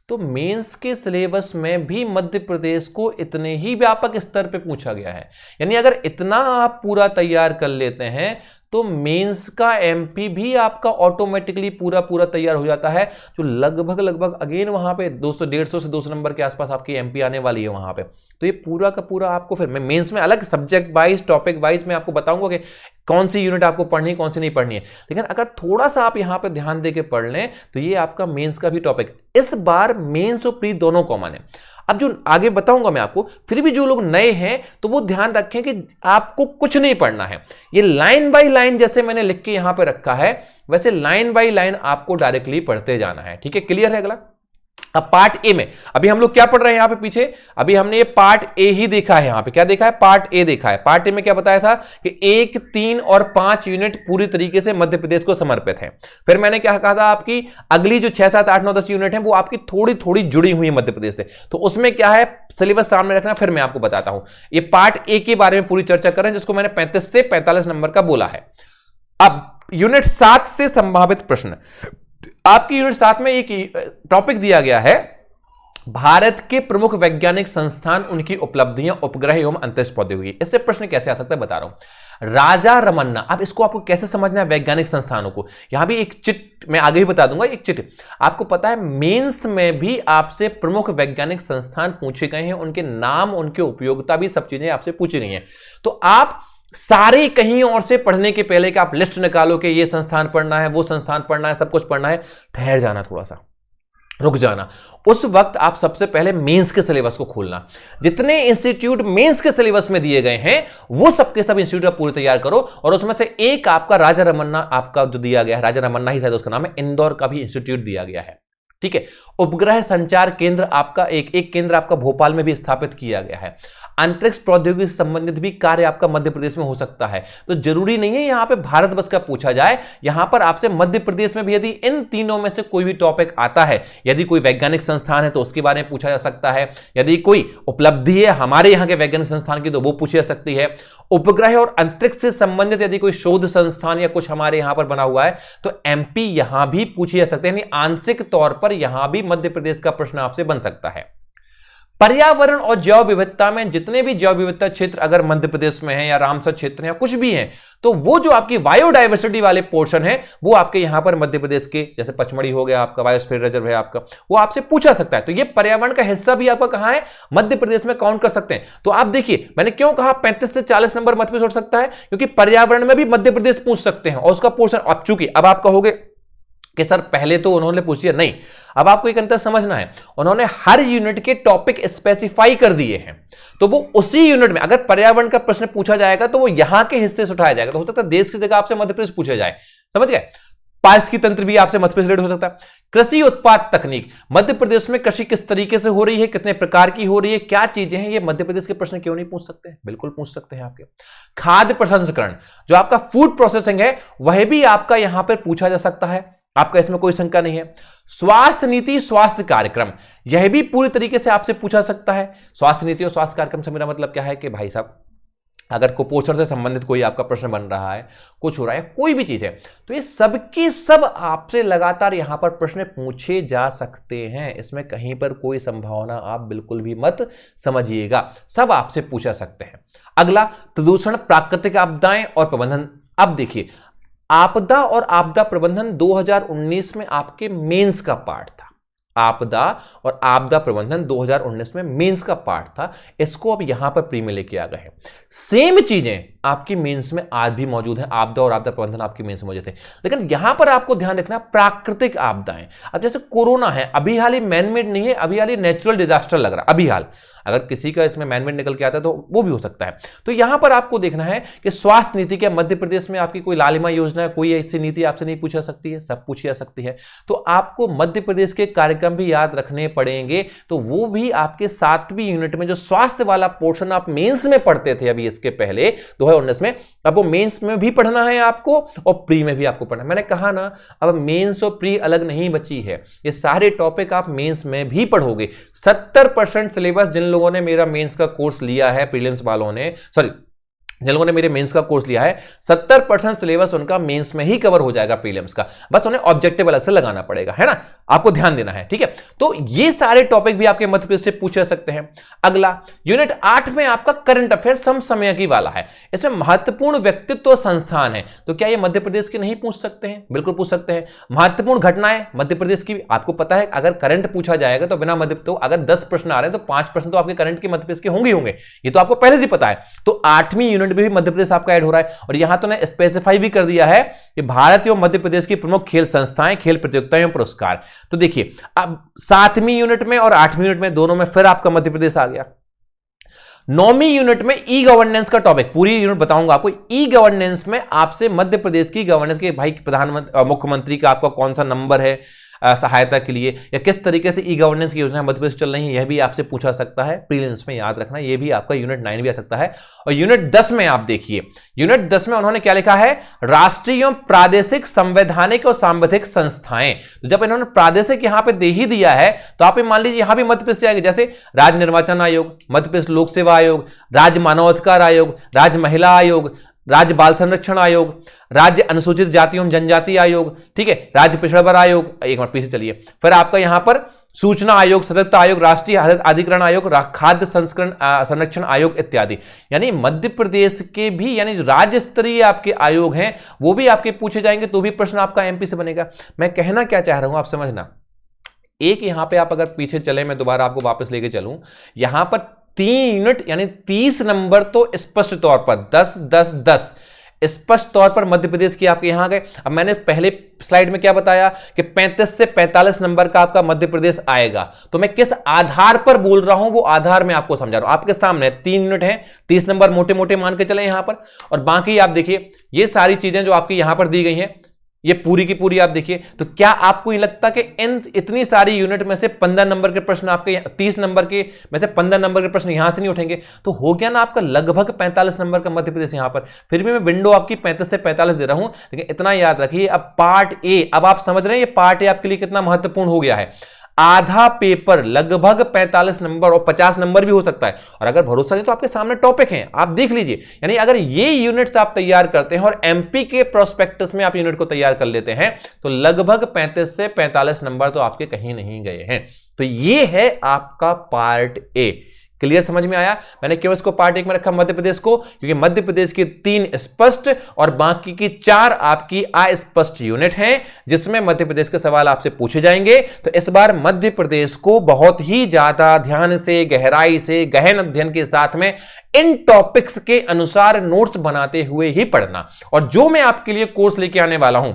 तो मेंस के सिलेबस में भी मध्य प्रदेश को इतने ही व्यापक स्तर पे पूछा गया है। यानी अगर इतना आप पूरा तैयार कर लेते हैं तो मेंस का एमपी भी आपका ऑटोमेटिकली पूरा तैयार हो जाता है, जो लगभग अगेन वहां पे 200, 150 से 200 नंबर के आसपास आपकी एमपी आने वाली है वहां पे। तो ये पूरा का पूरा आपको फिर मैं मेंस में अलग सब्जेक्ट वाइज, टॉपिक वाइज मैं आपको बताऊंगा कि कौन सी यूनिट आपको पढ़नी है, कौन सी नहीं पढ़नी है। लेकिन अगर थोड़ा सा आप यहां पे ध्यान देके पढ़ लें तो ये आपका मेंस का भी टॉपिक, इस बार मेंस और प्री दोनों कॉमन है। अब जो आगे बताऊंगा मैं आपको, फिर भी जो लोग नए हैं तो वो ध्यान रखें कि आपको कुछ नहीं पढ़ना है। ये लाइन बाय लाइन जैसे मैंने लिख के यहां पे रखा है, वैसे लाइन बाय लाइन आपको डायरेक्टली पढ़ते जाना है, ठीक है, क्लियर है। अगला अब पार्ट ए में अभी हम लोग क्या पढ़ रहे हैं यहां पे पीछे, अभी हमने ये पार्ट ए ही देखा है। यहां पे क्या देखा है, पार्ट ए देखा है। पार्ट ए में क्या बताया था कि 1, 3 और 5 यूनिट पूरी तरीके से मध्य प्रदेश को समर्पित है। फिर मैंने क्या कहा था, आपकी अगली जो 6, 7, 8, 9, 10 यूनिट है वो आपकी थोड़ी जुड़ी हुई है मध्य प्रदेश से। तो उसमें क्या है, सिलेबस सामने रखना, फिर मैं आपको बताता हूं। ये पार्ट ए के बारे में पूरी चर्चा कर रहे हैं, जिसको मैंने 35 से 45 नंबर का बोला है। अब यूनिट 7 से संभावित प्रश्न, आपकी यूनिट 7 में एक टॉपिक दिया गया है, भारत के प्रमुख वैज्ञानिक संस्थान, उनकी उपलब्धियां, उपग्रह एवं अंतरिक्ष प्रौद्योगिकी। इससे प्रश्न कैसे आ सकता है बता रहा हूं। राजा रमन्ना, अब इसको आपको कैसे समझना है वैज्ञानिक संस्थानों को, यहां भी एक चिट मैं आगे ही बता दूंगा। एक चिट आपको पता है, मेंस में भी आपसे प्रमुख वैज्ञानिक संस्थान पूछे गए हैं, उनके नाम, उनकी उपयोगिता भी सब चीजें आपसे पूछी गई हैं। तो आप सारे कहीं और से पढ़ने के पहले कि आप लिस्ट निकालो कि ये संस्थान पढ़ना है, वो संस्थान पढ़ना है, सब कुछ पढ़ना है, ठहर जाना, थोड़ा सा रुक जाना। उस वक्त आप सबसे पहले मेंस के सिलेबस को खोलना। जितने इंस्टीट्यूट मेंस के सिलेबस में दिए गए हैं वो सबके सब इंस्टीट्यूट पूरे तैयार करो, और उसमें से एक आपका राजा रमन्ना आपका जो दिया गया है, राजा रमन्ना ही शायद उसका नाम है, इंदौर का भी इंस्टीट्यूट दिया गया है, ठीक है। उपग्रह संचार केंद्र आपका एक केंद्र आपका भोपाल में भी स्थापित किया गया है। अंतरिक्ष प्रौद्योगिकी से संबंधित भी कार्य आपका मध्य प्रदेश में हो सकता है। तो जरूरी नहीं है यहां पे भारतवर्ष का पूछा जाए, यहां पर आपसे मध्य प्रदेश में भी यदि इन तीनों में से कोई भी टॉपिक आता है, यदि कोई वैज्ञानिक संस्थान है तो उसके बारे में पूछा जा सकता है, यदि कोई उपलब्धि है हमारे यहां के वैज्ञानिक संस्थान की तो वो पूछी जा सकती है। उपग्रह और अंतरिक्ष से संबंधित यदि कोई शोध संस्थान या कुछ हमारे यहां पर बना हुआ है तो एमपी यहां भी पूछी जा सकते हैं, यानी आंशिक तौर पर यहां भी मध्य प्रदेश का प्रश्न आपसे बन सकता है। पर्यावरण और जैव विविधता में जितने भी जैव विविधता क्षेत्र अगर मध्य प्रदेश में है या रामसर क्षेत्र है या कुछ भी है, तो वो जो आपकी बायोडायवर्सिटी वाले पोर्शन है वो आपके यहां पर मध्य प्रदेश के, जैसे पचमढ़ी हो गया आपका, बायोस्फीयर रिजर्व है आपका, वो आपसे पूछा सकता है। तो ये पर्यावरण का हिस्सा भी आपका कहां है, मध्य प्रदेश में काउंट कर सकते हैं। तो आप देखिए मैंने क्यों कहा 35 से 40 नंबर मध्य प्रदेश उठ सकता है, क्योंकि पर्यावरण में भी मध्य प्रदेश पूछ सकते हैं और उसका पोर्शन। अब चूंकि अब आप कहोगे कि सर पहले तो उन्होंने पूछ लिया, नहीं, अब आपको एक अंतर समझना है, उन्होंने हर यूनिट के टॉपिक स्पेसिफाई कर दिए हैं, तो वो उसी यूनिट में अगर पर्यावरण का प्रश्न पूछा जाएगा तो वो यहां के हिस्से से उठाया जाएगा। तो हो सकता है देश की जगह आपसे मध्य प्रदेश पूछा जाए, समझ गए। पारिस्थितिकी तंत्र भी आपसे मध्य प्रदेश रिलेटेड हो सकता है। कृषि उत्पाद तकनीक, मध्य प्रदेश में कृषि किस तरीके से हो रही है, कितने प्रकार की हो रही है, क्या चीजें हैं, ये मध्य प्रदेश के प्रश्न क्यों नहीं पूछ सकते हैं, बिल्कुल पूछ सकते हैं आपके। खाद्य प्रसंस्करण, जो आपका फूड प्रोसेसिंग है, वह भी आपका यहां पर पूछा जा सकता है, आपका इसमें कोई शंका नहीं है। स्वास्थ्य नीति, स्वास्थ्य कार्यक्रम, यह भी पूरी तरीके से आपसे पूछा सकता है। स्वास्थ्य नीति और स्वास्थ्य कार्यक्रम से मेरा मतलब क्या है कि भाई साहब अगर कुपोषण से संबंधित कोई आपका प्रश्न बन रहा है, कुछ हो रहा है, कोई भी चीज है, तो ये सबकी सब आपसे लगातार यहां पर प्रश्न पूछे जा सकते हैं। इसमें कहीं पर कोई संभावना आप बिल्कुल भी मत समझिएगा, सब आपसे पूछा सकते हैं। अगला, प्रदूषण, प्राकृतिक आपदाएं और प्रबंधन। अब देखिए, आपदा और आपदा प्रबंधन 2019 में आपके मेंस का पार्ट था। आपदा और आपदा प्रबंधन 2019 में मेंस का पार्ट था, इसको अब यहां पर प्री में लेके आ गए हैं। सेम चीजें आपकी मेंस में आज भी मौजूद है, आपदा और आपदा प्रबंधन आपकी मेंस में मौजूद है, लेकिन यहां पर आपको ध्यान रखना प्राकृतिक आपदाएं। अब जैसे कोरोना है, अभी हाल ही मैनमेड नहीं है, अभी हाल ही नेचुरल डिजास्टर लग रहा है, अभी हाल, अगर किसी का इसमें मैनमेड निकल के आता है तो वो भी हो सकता है। तो यहां पर आपको देखना है कि स्वास्थ्य नीति के मध्य प्रदेश में आपकी कोई लालिमा योजना है, कोई ऐसी नीति आपसे नहीं पूछा सकती है, सब पूछी जा सकती है। तो आपको मध्य प्रदेश के कार्यक्रम भी याद रखने पड़ेंगे, तो वो भी आपके 7वीं यूनिट में जो स्वास्थ्य वाला पोर्शन आप मेंस में पढ़ते थे अभी इसके पहले 2019 में, अब वो मेंस में भी पढ़ना है आपको और प्री में भी आपको पढ़ना है। मैंने कहा ना, अब मेंस और प्री अलग नहीं बची है, ये सारे टॉपिक आप मेंस में भी पढ़ोगे। 70% सिलेबस जिन लोगों ने मेरा मेंस का कोर्स लिया है, प्रीलिम्स वालों ने, सॉरी जिन लोगों ने मेरे मेंस का कोर्स लिया है, 70% सिलेबस उनका मेंस में ही कवर हो जाएगा प्रीलिम्स का, बस उन्हें ऑब्जेक्टिव अलग से लगाना पड़ेगा, है ना, आपको ध्यान देना है, ठीक है। तो ये सारे टॉपिक भी आपके मध्य प्रदेश से पूछे सकते हैं। अगला, यूनिट 8 में आपका करंट अफेयर समसामयिकी वाला है, इसमें महत्वपूर्ण व्यक्तित्व संस्थान है, तो क्या ये मध्य प्रदेश के नहीं पूछ सकते हैं, बिल्कुल पूछ सकते हैं। महत्वपूर्ण घटनाएं मध्य प्रदेश की, आपको पता है अगर करंट पूछा जाएगा तो बिना मध्य, तो अगर 10 प्रश्न आ रहे हैं तो 5 प्रश्न तो आपके करंट के मध्य प्रदेश के होंगे होंगे, ये तो आपको पहले से पता है। तो 8वीं यूनिट में भी मध्य प्रदेश आपका ऐड हो रहा है, और यहां तो ने स्पेसिफाई भी कर दिया है कि भारत एवं मध्य प्रदेश की प्रमुख खेल संस्थाएं, खेल प्रतियोगिताएं एवं पुरस्कार। तो देखिए अब 7वीं यूनिट में और 8वीं यूनिट में दोनों में फिर आपका मध्य प्रदेश आ गया। 9वीं यूनिट में ई गवर्नेंस का टॉपिक, पूरी यूनिट बताऊंगा आपको। ई गवर्नेंस में आपसे मध्य प्रदेश की गवर्नेंस के, भाई प्रधानमंत्री मुख्यमंत्री का आपका कौन सा नंबर है सहायता के लिए, या किस तरीके से ई गवर्नेंस की योजना मध्य प्रदेश चल रही है, यह भी आपसे पूछा सकता है प्रीलिम्स में, याद रखना। यह भी आपका यूनिट 9 भी आ सकता है। और यूनिट 10 में आप देखिए, यूनिट 10 में उन्होंने क्या लिखा है, राष्ट्रीय प्रादेशिक संवैधानिक और सांविधिक संस्थाएं। तो जब इन्होंने प्रादेशिक यहां पे दे ही दिया है, तो आप मान लीजिए यहां भी मध्य प्रदेश से आएंगे, जैसे राज्य निर्वाचन आयोग, मध्य प्रदेश लोक सेवा आयोग, राज्य मानवाधिकार आयोग, राज्य महिला आयोग, राज्य बाल संरक्षण आयोग, राज्य अनुसूचित जाति एवं जनजाति आयोग, ठीक है, राज्य पिछड़ा वर्ग आयोग, एक मिनट पीछे चलिए, फिर आपका यहां पर सूचना आयोग, सतर्कता आयोग, राष्ट्रीय अधिकरण आयोग, खाद्य संस्करण संरक्षण आयोग इत्यादि। यानी मध्य प्रदेश के भी, यानी राज्य स्तरीय आपके आयोग हैं, वो भी आपके पूछे जाएंगे, तो भी प्रश्न आपका एमपी से बनेगा। मैं कहना क्या चाह रहा हूं आप समझना, एक यहां पर आप अगर पीछे चले, मैं दोबारा आपको वापस लेके चलूं, यहां पर 3 यूनिट यानी 30 नंबर तो स्पष्ट तौर पर 10 10 10 स्पष्ट तौर पर मध्य प्रदेश की आपके यहां गए। अब मैंने पहले स्लाइड में क्या बताया कि 35 से 45 नंबर का आपका मध्य प्रदेश आएगा, तो मैं किस आधार पर बोल रहा हूं वो आधार में आपको समझा रहा हूं। आपके सामने 3 यूनिट है, 30 नंबर मोटे मोटे मान के चले यहां पर, और बाकी आप देखिए ये सारी चीजें जो आपकी यहां पर दी गई हैं, ये पूरी की पूरी आप देखिए। तो क्या आपको ये लगता कि इतनी सारी यूनिट में से 15 नंबर के प्रश्न आपके, 30 नंबर के में से 15 नंबर के प्रश्न यहां से नहीं उठेंगे? तो हो गया ना आपका लगभग 45 नंबर का मध्य प्रदेश यहां पर। फिर भी मैं विंडो आपकी 35 से 45 दे रहा हूं, लेकिन इतना याद रखिए, अब पार्ट ए, अब आप समझ रहे हैं ये पार्ट ए आपके लिए कितना महत्वपूर्ण हो गया है। आधा पेपर लगभग 45 नंबर और 50 नंबर भी हो सकता है, और अगर भरोसा नहीं तो आपके सामने टॉपिक हैं, आप देख लीजिए। यानी अगर ये यूनिट्स आप तैयार करते हैं और एमपी के प्रोस्पेक्टस में आप यूनिट को तैयार कर लेते हैं, तो लगभग 35 से 45 नंबर तो आपके कहीं नहीं गए हैं। तो ये है आपका पार्ट ए। क्लियर, समझ में आया? मैंने क्यों इसको पार्ट एक में रखा मध्य प्रदेश को, क्योंकि मध्य प्रदेश की 3 स्पष्ट और बाकी की 4 आपकी अस्पष्ट यूनिट हैं, जिसमें मध्य प्रदेश के सवाल आपसे पूछे जाएंगे। तो इस बार मध्य प्रदेश को बहुत ही ज्यादा ध्यान से, गहराई से, गहन अध्ययन के साथ में इन टॉपिक्स के अनुसार नोट्स बनाते हुए ही पढ़ना। और जो मैं आपके लिए कोर्स लेके आने वाला हूं,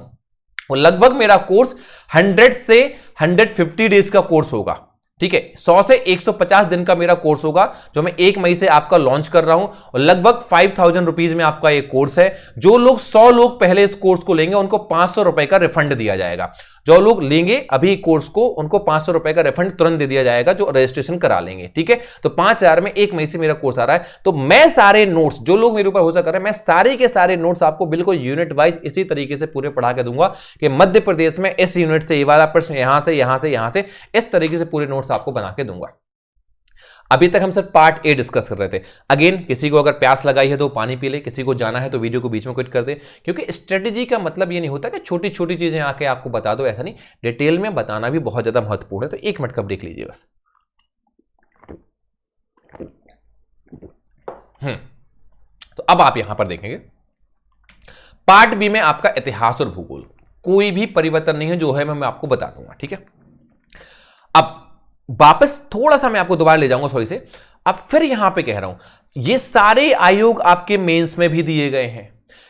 वो लगभग मेरा कोर्स 100 से 150 डेज का कोर्स होगा। ठीक है, 100 से 150 दिन का मेरा कोर्स होगा, जो मैं 1 मई से आपका लॉन्च कर रहा हूं। और लगभग 5000 रुपीज में आपका ये कोर्स है। जो लोग 100 लोग पहले इस कोर्स को लेंगे, उनको 500 रुपए का रिफंड दिया जाएगा। जो लोग लेंगे अभी कोर्स को, उनको 500 रुपए का रिफंड तुरंत दे दिया जाएगा, जो रजिस्ट्रेशन करा लेंगे। ठीक है, तो 5000 में 1 मई से मेरा कोर्स आ रहा है। तो मैं सारे नोट्स, जो लोग मेरे ऊपर भरोसा कर रहे हैं, मैं सारे के सारे नोट्स आपको बिल्कुल यूनिट वाइज इसी तरीके से पूरे पढ़ा के दूंगा कि मध्य प्रदेश में इस यूनिट से ये वाला प्रश्न, यहां से यहां से यहां से, इस तरीके से पूरे नोट्स आपको बना के दूंगा। अभी तक हम सिर्फ पार्ट ए डिस्कस कर रहे थे। अगेन, किसी को अगर प्यास लगाई है तो पानी पी ले, किसी को जाना है तो वीडियो को बीच में क्विट कर दे, क्योंकि स्ट्रेटेजी का मतलब ये नहीं होता कि छोटी छोटी चीजें आके आपको बता दो, ऐसा नहीं, डिटेल में बताना भी बहुत ज्यादा महत्वपूर्ण है। तो 1 मिनट का ब्रेक लीजिए बस। तो अब आप यहां पर देखेंगे पार्ट बी में आपका इतिहास और भूगोल, कोई भी परिवर्तन नहीं है, जो है मैं आपको बता दूंगा। ठीक है, अब वापस थोड़ा सा मैं आपको दोबारा ले जाऊंगा सॉरी से। अब फिर यहां पे कह रहा हूं, ये सारे आयोग आपके मेंस में भी दिए गए हैं।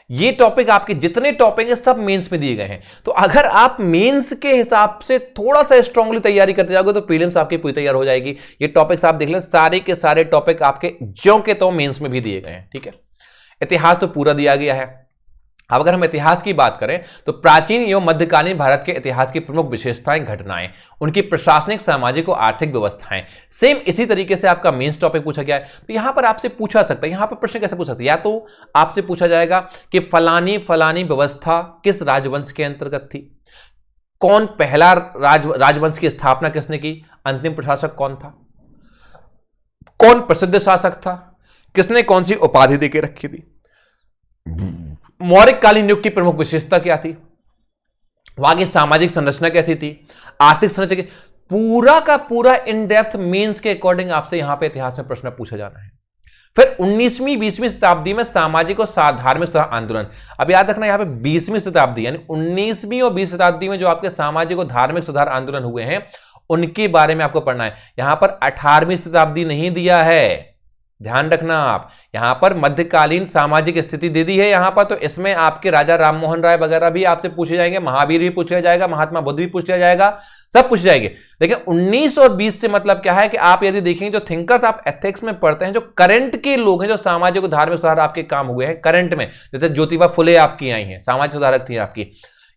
ये टॉपिक, आपके जितने टॉपिक हैं सब मेंस में दिए गए हैं। तो अगर आप मेंस के हिसाब से थोड़ा सा स्ट्रांगली तैयारी करते जाओगे तो प्रीलिम्स आपकी पूरी तैयार हो जाएगी। ये टॉपिक्स आप देख लें, सारे के सारे टॉपिक आपके ज्यों के तो मेंस में भी दिए गए हैं। ठीक है, इतिहास तो पूरा दिया गया है। अब अगर हम इतिहास की बात करें तो प्राचीन एवं मध्यकालीन भारत के इतिहास की प्रमुख विशेषताएं, घटनाएं, उनकी प्रशासनिक, सामाजिक और आर्थिक व्यवस्थाएं, सेम इसी तरीके से आपका मेंस टॉपिक पूछा गया है। तो यहां पर आपसे पूछा सकता है, यहां पर प्रश्न कैसे पूछ सकते हैं, या तो आपसे पूछा जाएगा कि फलानी फलानी व्यवस्था किस राजवंश के अंतर्गत थी, कौन पहला राजवंश की स्थापना किसने की, अंतिम प्रशासक कौन था, कौन प्रसिद्ध शासक था, किसने कौन सी उपाधि देके रखी थी, मौर्य कालीन युग की प्रमुख विशेषता क्या थी, वहां की सामाजिक संरचना कैसी थी, आर्थिक संरचना, पूरा का पूरा इन डेप्थ मेंस के अकॉर्डिंग आपसे यहां पे इतिहास में प्रश्न पूछा जाना है। फिर 19वीं 20वीं शताब्दी में सामाजिक और धार्मिक सुधार आंदोलन, अब याद रखना यहां पे 20वीं शताब्दी यानी 19वीं और 20वीं शताब्दी में जो आपके सामाजिक और धार्मिक सुधार आंदोलन हुए हैं, उनके बारे में आपको पढ़ना है। यहां पर 18वीं शताब्दी नहीं दिया है, ध्यान रखना आप, यहां पर मध्यकालीन सामाजिक स्थिति दे दी है यहां पर। तो इसमें आपके राजा राममोहन राय वगैरह भी आपसे पूछे जाएंगे, महावीर भी पूछा जाएगा, महात्मा बुद्ध भी पूछा जाएगा, सब पूछे जाएंगे। देखिए 19 और 20 से मतलब क्या है कि आप यदि देखेंगे जो थिंकर्स आप एथिक्स में पढ़ते हैं, जो करंट के लोग हैं, जो सामाजिक और धार्मिक सुधार आपके काम हुए हैं करंट में, जैसे ज्योतिबा फुले आपकी आई हैं, सामाजिक सुधारक थी आपकी,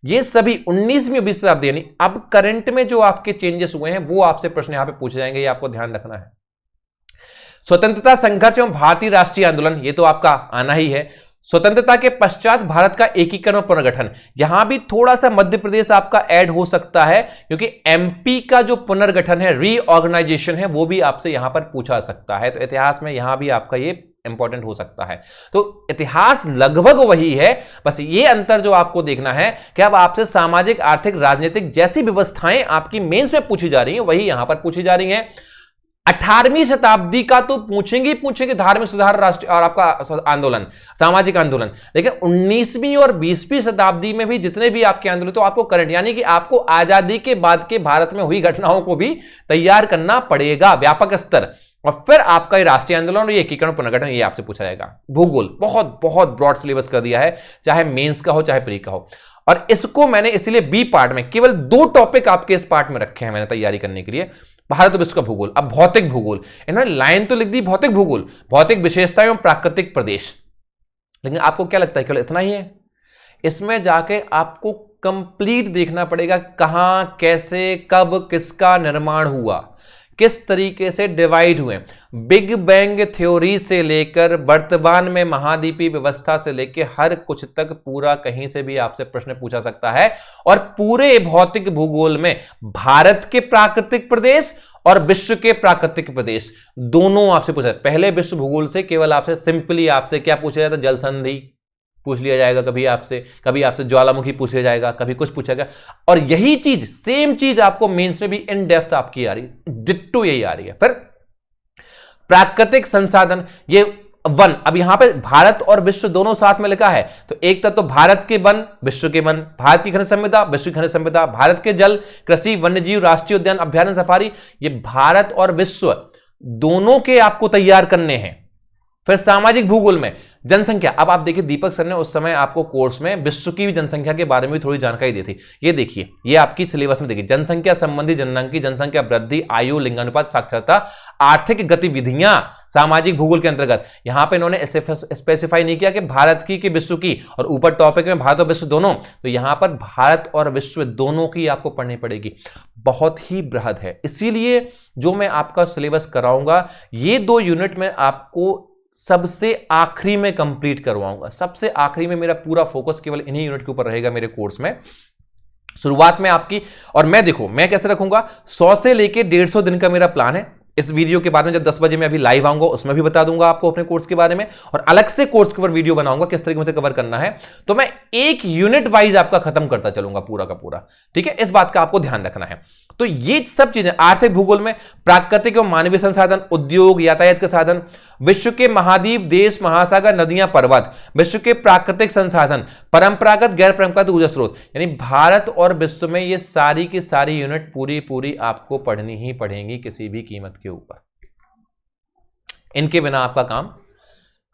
ये सभी 19वीं और 20वीं शताब्दी यानी अब करंट में जो आपके चेंजेस हुए हैं वो आपसे प्रश्न यहां पे पूछे जाएंगे, ये आपको ध्यान रखना है। स्वतंत्रता संघर्ष एवं भारतीय राष्ट्रीय आंदोलन, ये तो आपका आना ही है। स्वतंत्रता के पश्चात भारत का एकीकरण और पुनर्गठन, यहां भी थोड़ा सा मध्य प्रदेश आपका ऐड हो सकता है, क्योंकि एमपी का जो पुनर्गठन है, रीऑर्गेनाइजेशन है, वो भी आपसे यहां पर पूछा सकता है। तो इतिहास में यहां भी आपका ये इंपॉर्टेंट हो सकता है। तो इतिहास लगभग वही है, बस ये अंतर जो आपको देखना है कि अब आपसे सामाजिक, आर्थिक, राजनीतिक जैसी व्यवस्थाएं आपकी मेंस में पूछी जा रही हैं, वही यहां पर पूछी जा रही हैं। 18वीं शताब्दी का तो पूछेंगे पूछेंगे, धार्मिक सुधार, राष्ट्रीय और आपका आंदोलन, सामाजिक आंदोलन। लेकिन 19वीं और 20वीं शताब्दी में भी जितने भी आपके आंदोलन, तो आपको करंट यानी कि आपको आजादी के बाद के भारत में हुई घटनाओं को भी तैयार करना पड़ेगा व्यापक स्तर, और फिर आपका ये राष्ट्रीय आंदोलन और ये एकीकरण पुनर्गठन, ये आपसे पूछा जाएगा। भूगोल बहुत बहुत ब्रॉड सिलेबस कर दिया है, चाहे मेंस का हो चाहे प्री का हो, और इसको मैंने इसलिए बी पार्ट में केवल 2 टॉपिक आपके इस पार्ट में रखे हैं मैंने तैयारी करने के लिए, भारत और विश्व का भूगोल। अब भौतिक भूगोल, इन्होंने लाइन तो लिख दी भौतिक भूगोल, भौतिक विशेषताएं एवं प्राकृतिक प्रदेश, लेकिन आपको क्या लगता है केवल इतना ही है? इसमें जाके आपको कंप्लीट देखना पड़ेगा, कहां, कैसे, कब, किसका निर्माण हुआ, किस तरीके से डिवाइड हुए, बिग बैंग थ्योरी से लेकर वर्तमान में महाद्वीपीय व्यवस्था से लेकर हर कुछ तक पूरा कहीं से भी आपसे प्रश्न पूछा सकता है। और पूरे भौतिक भूगोल में भारत के प्राकृतिक प्रदेश और विश्व के प्राकृतिक प्रदेश दोनों आपसे पूछा। पहले विश्व भूगोल से केवल आपसे सिंपली आपसे क्या पूछा जाता, जल संधि, पूछ लिया जाएगा, कभी आपसे ज्वालामुखी पूछ लिया जाएगा, कभी कुछ पूछा जाएगा। और यही चीज, सेम चीज आपको मेंस में भी इन डेप्थ आपकी आ रही है, डिट्टो यही आ रही है। फिर प्राकृतिक संसाधन, ये वन, अब यहां पे भारत और विश्व दोनों साथ में लिखा है, तो एक तो भारत के वन, विश्व के वन, भारत की खनिज संपदा, विश्व की खनिज संपदा, भारत के जल, कृषि, वन्यजीव, राष्ट्रीय उद्यान, अभ्यारण्य, सफारी, ये भारत और विश्व दोनों के आपको तैयार करने हैं। फिर सामाजिक भूगोल में जनसंख्या, अब आप देखिए दीपक सर ने उस समय आपको कोर्स में विश्व की जनसंख्या के बारे में भी थोड़ी जानकारी दी थी। ये देखिए, ये आपकी सिलेबस में देखिए, जनसंख्या संबंधी जननांकी, जनसंख्या वृद्धि, आयु, लिंगानुपात, साक्षरता, आर्थिक गतिविधियां सामाजिक भूगोल के अंतर्गत। यहां पे इन्होंने स्पेसिफाई नहीं किया कि भारत की कि विश्व की, और ऊपर टॉपिक में भारत और विश्व दोनों, तो यहां पर भारत और विश्व दोनों की आपको पढ़नी पड़ेगी। बहुत ही बृहद है, इसीलिए जो मैं आपका सिलेबस कराऊंगा ये 2 यूनिट में आपको सबसे आखिरी में कंप्लीट करवाऊंगा। सबसे आखिरी में मेरा पूरा फोकस केवल इन्हीं यूनिट के ऊपर रहेगा मेरे कोर्स में। शुरुआत में आपकी, और मैं देखो मैं कैसे रखूंगा, 100 से लेके 150 दिन का मेरा प्लान है। इस वीडियो के बारे में जब 10 बजे मैं अभी लाइव आऊंगा उसमें भी बता दूंगा आपको अपने कोर्स के बारे में, और अलग से कोर्स के ऊपर वीडियो बनाऊंगा किस तरीके से कवर करना है। तो मैं एक यूनिट वाइज आपका खत्म करता चलूंगा पूरा का पूरा, ठीक है। इस बात का आपको ध्यान रखना है। तो ये सब चीजें आर्थिक भूगोल में प्राकृतिक और मानवीय संसाधन, उद्योग, यातायात के साधन, विश्व के महाद्वीप, देश, महासागर, नदियां, पर्वत, विश्व के प्राकृतिक संसाधन, परंपरागत, गैर परंपरागत ऊर्जा स्रोत, यानी भारत और विश्व में ये सारी की सारी यूनिट पूरी आपको पढ़नी ही पड़ेंगी किसी भी कीमत के ऊपर। इनके बिना आपका काम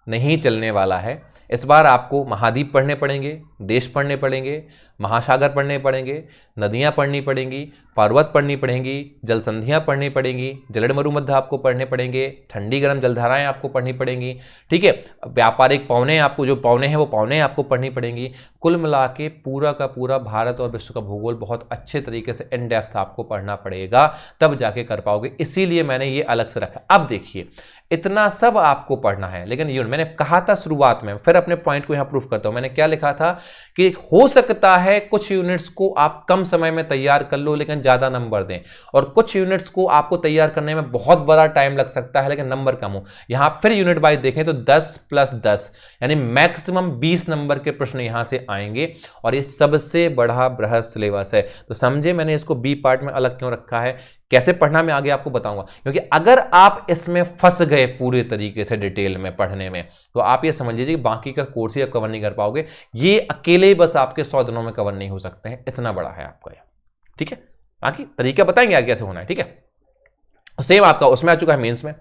नहीं चलने वाला है। इस बार आपको महाद्वीप पढ़ने पड़ेंगे, देश पढ़ने पड़ेंगे, महासागर पढ़ने पड़ेंगे, नदियां पढ़नी पड़ेंगी, पर्वत पढ़नी पड़ेंगी, जल संधियां पढ़नी पड़ेंगी, जलड मरुमध्य आपको पढ़ने पड़ेंगे, ठंडी गर्म जलधाराएं आपको पढ़नी पड़ेंगी, ठीक है। व्यापारिक पौने, आपको जो पौने हैं वो पौने आपको पढ़नी पड़ेंगी। कुल मिला के पूरा का पूरा भारत और विश्व का भूगोल बहुत अच्छे तरीके से इन डेप्थ आपको पढ़ना पड़ेगा, तब जाके कर पाओगे। इसीलिए मैंने ये अलग से रखा। अब देखिए, इतना सब आपको पढ़ना है, लेकिन ये मैंने कहा था शुरुआत में, फिर अपने पॉइंट को यहां प्रूफ करता हूं। मैंने क्या लिखा था कि हो सकता है कुछ यूनिट्स को आप कम समय में तैयार कर लो लेकिन ज्यादा नंबर दें, और कुछ यूनिट्स को आपको तैयार करने में बहुत बड़ा टाइम लग सकता है लेकिन नंबर कम हो। यहां फिर यूनिट वाइज देखें तो 10 + 10 यानी मैक्सिमम 20 नंबर के प्रश्न यहां से आएंगे, और ये सबसे बड़ा बृहद सिलेबस है। तो समझे मैंने इसको बी पार्ट में अलग क्यों रखा है, कैसे पढ़ना मैं आगे आपको बताऊंगा। क्योंकि अगर आप इसमें फंस गए पूरे तरीके से डिटेल में पढ़ने में, तो आप ये समझ लीजिए कि बाकी का कोर्स ही आप कवर नहीं कर पाओगे। ये अकेले बस आपके 100 दिनों में कवर नहीं हो सकते हैं, इतना बड़ा है आपका ये, ठीक है। बाकी तरीका बताएंगे आगे कैसे होना है, ठीक है। सेम आपका उसमें आ चुका है मेंस में।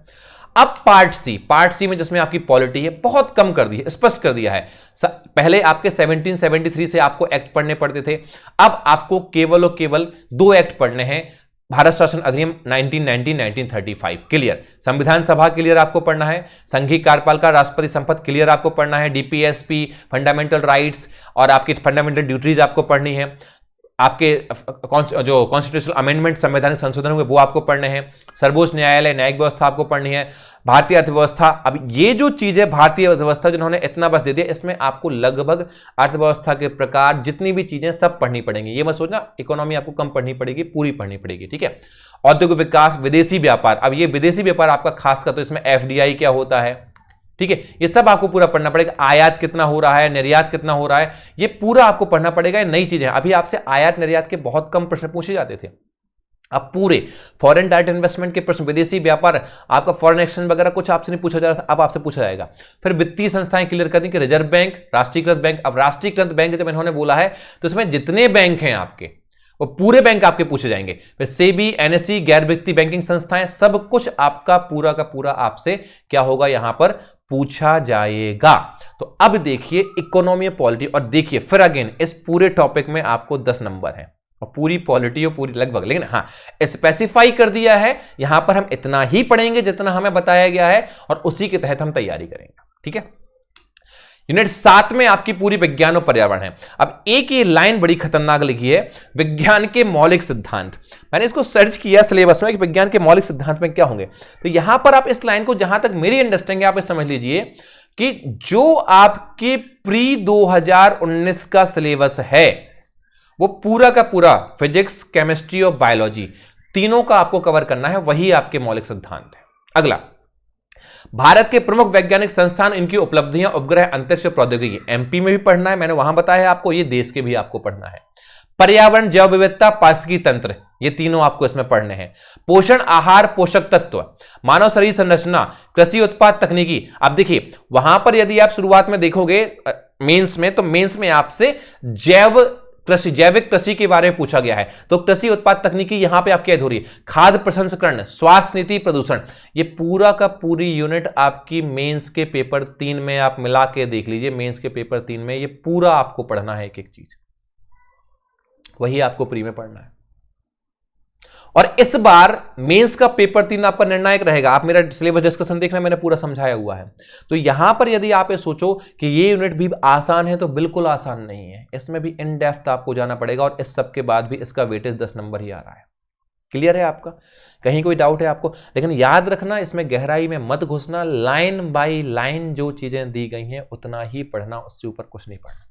अब पार्ट सी में जिसमें आपकी पॉलिटी है बहुत कम कर दी है, स्पष्ट कर दिया है। पहले आपके 1773 से आपको एक्ट पढ़ने पड़ते थे, अब आपको केवल और केवल 2 एक्ट पढ़ने हैं। भारत शासन अधिनियम 1990, 1935 क्लियर, संविधान सभा क्लियर आपको पढ़ना है, संघीय कार्यपालिका राष्ट्रपति संपत्ति क्लियर आपको पढ़ना है, डीपीएसपी, फंडामेंटल राइट्स और आपकी फंडामेंटल ड्यूटीज आपको पढ़नी है, आपके जो कॉन्स्टिट्यूशनल अमेंडमेंट, संवैधानिक संशोधन हुए वो आपको पढ़ने हैं, सर्वोच्च न्यायालय, न्यायिक व्यवस्था आपको पढ़नी है, भारतीय अर्थव्यवस्था। अब ये जो चीज है भारतीय अर्थव्यवस्था जिन्होंने इतना बस दे दिया, इसमें आपको लगभग अर्थव्यवस्था के प्रकार जितनी भी चीजें सब पढ़नी पड़ेंगी। ये मत सोचना इकोनॉमी आपको कम पढ़नी पड़ेगी, पूरी पढ़नी पड़ेगी, ठीक है। औद्योगिक विकास, विदेशी व्यापार, अब ये विदेशी व्यापार आपका खास का, तो इसमें एफडीआई क्या होता है, ठीक है, ये सब आपको पूरा पढ़ना पड़ेगा। आयात कितना हो रहा है, निर्यात कितना हो रहा है, ये पूरा आपको पढ़ना पड़ेगा। ये नई चीजें, अभी आपसे आयात निर्यात के बहुत कम प्रश्न पूछे जाते थे, अब पूरे फॉरेन डायरेक्ट इन्वेस्टमेंट के प्रश्न, विदेशी व्यापार, आपका फॉरेन एक्सचेंज वगैरह कुछ आपसे नहीं पूछा जा रहा था, अब आपसे पूछा जाएगा। फिर वित्तीय संस्थाएं क्लियर कर दी कि रिजर्व बैंक, राष्ट्रीयकृत बैंक। अब राष्ट्रीयकृत बैंक जब इन्होंने बोला है तो इसमें जितने बैंक हैं आपके वो पूरे बैंक आपके पूछे जाएंगे। फिर सेबी, एनएसई, गैर वित्तीय बैंकिंग संस्थाएं, सब कुछ आपका पूरा का पूरा आपसे क्या होगा यहां पर पूछा जाएगा। तो अब देखिए इकोनॉमी पॉलिटी, और देखिए फिर अगेन इस पूरे टॉपिक में आपको 10 नंबर हैं और पूरी पॉलिटी और पूरी लगभग, लेकिन हाँ स्पेसिफाई कर दिया है यहां पर हम इतना ही पढ़ेंगे जितना हमें बताया गया है और उसी के तहत हम तैयारी करेंगे, ठीक है। यूनिट 7 में आपकी पूरी विज्ञान और पर्यावरण है। अब एक ये लाइन बड़ी खतरनाक लिखी है, विज्ञान के मौलिक सिद्धांत। मैंने इसको सर्च किया सिलेबस में कि विज्ञान के मौलिक सिद्धांत में क्या होंगे, तो यहां पर आप इस लाइन को, जहां तक मेरी अंडरस्टैंडिंग है, आप इस समझ लीजिए कि जो आपके प्री 2019 का सिलेबस है वो पूरा का पूरा फिजिक्स, केमिस्ट्री और बायोलॉजी तीनों का आपको कवर करना है, वही आपके मौलिक सिद्धांत है। अगला भारत के प्रमुख वैज्ञानिक संस्थान, इनकी उपलब्धियां, उपग्रह, अंतरिक्ष प्रौद्योगिकी। एमपी में भी पढ़ना है, मैंने वहां बताया है आपको, ये देश के भी आपको पढ़ना है। पर्यावरण, जैव विविधता, पारिस्थितिकी तंत्र, ये तीनों आपको इसमें पढ़ने हैं। पोषण, आहार, पोषक तत्व, मानव शरीर संरचना, कृषि उत्पाद तकनीकी। अब देखिए वहां पर यदि आप शुरुआत में देखोगे मेंस में, तो मेंस में आपसे जैविक कृषि के बारे में पूछा गया है, तो कृषि उत्पाद तकनीकी यहां पे आपकी अधूरी है। खाद्य प्रसंस्करण, स्वास्थ्य नीति, प्रदूषण, ये पूरा का पूरी यूनिट आपकी मेंस के पेपर 3 में आप मिला के देख लीजिए। मेंस के पेपर 3 में ये पूरा आपको पढ़ना है, एक एक चीज वही आपको प्री में पढ़ना है। और इस बार मेंस का पेपर 3 आपका निर्णायक रहेगा। आप मेरा सिलेबस डिस्कशन देखना, मैंने पूरा समझाया हुआ है। तो यहां पर यदि आप ये सोचो कि ये यूनिट भी आसान है, तो बिल्कुल आसान नहीं है, इसमें भी इन डेप्थ आपको जाना पड़ेगा। और इस सब के बाद भी इसका वेटेज 10 नंबर ही आ रहा है। क्लियर है आपका? कहीं कोई डाउट है आपको? लेकिन याद रखना, इसमें गहराई में मत घुसना, लाइन बाय लाइन जो चीजें दी गई हैं उतना ही पढ़ना, उससे ऊपर कुछ नहीं पढ़ना।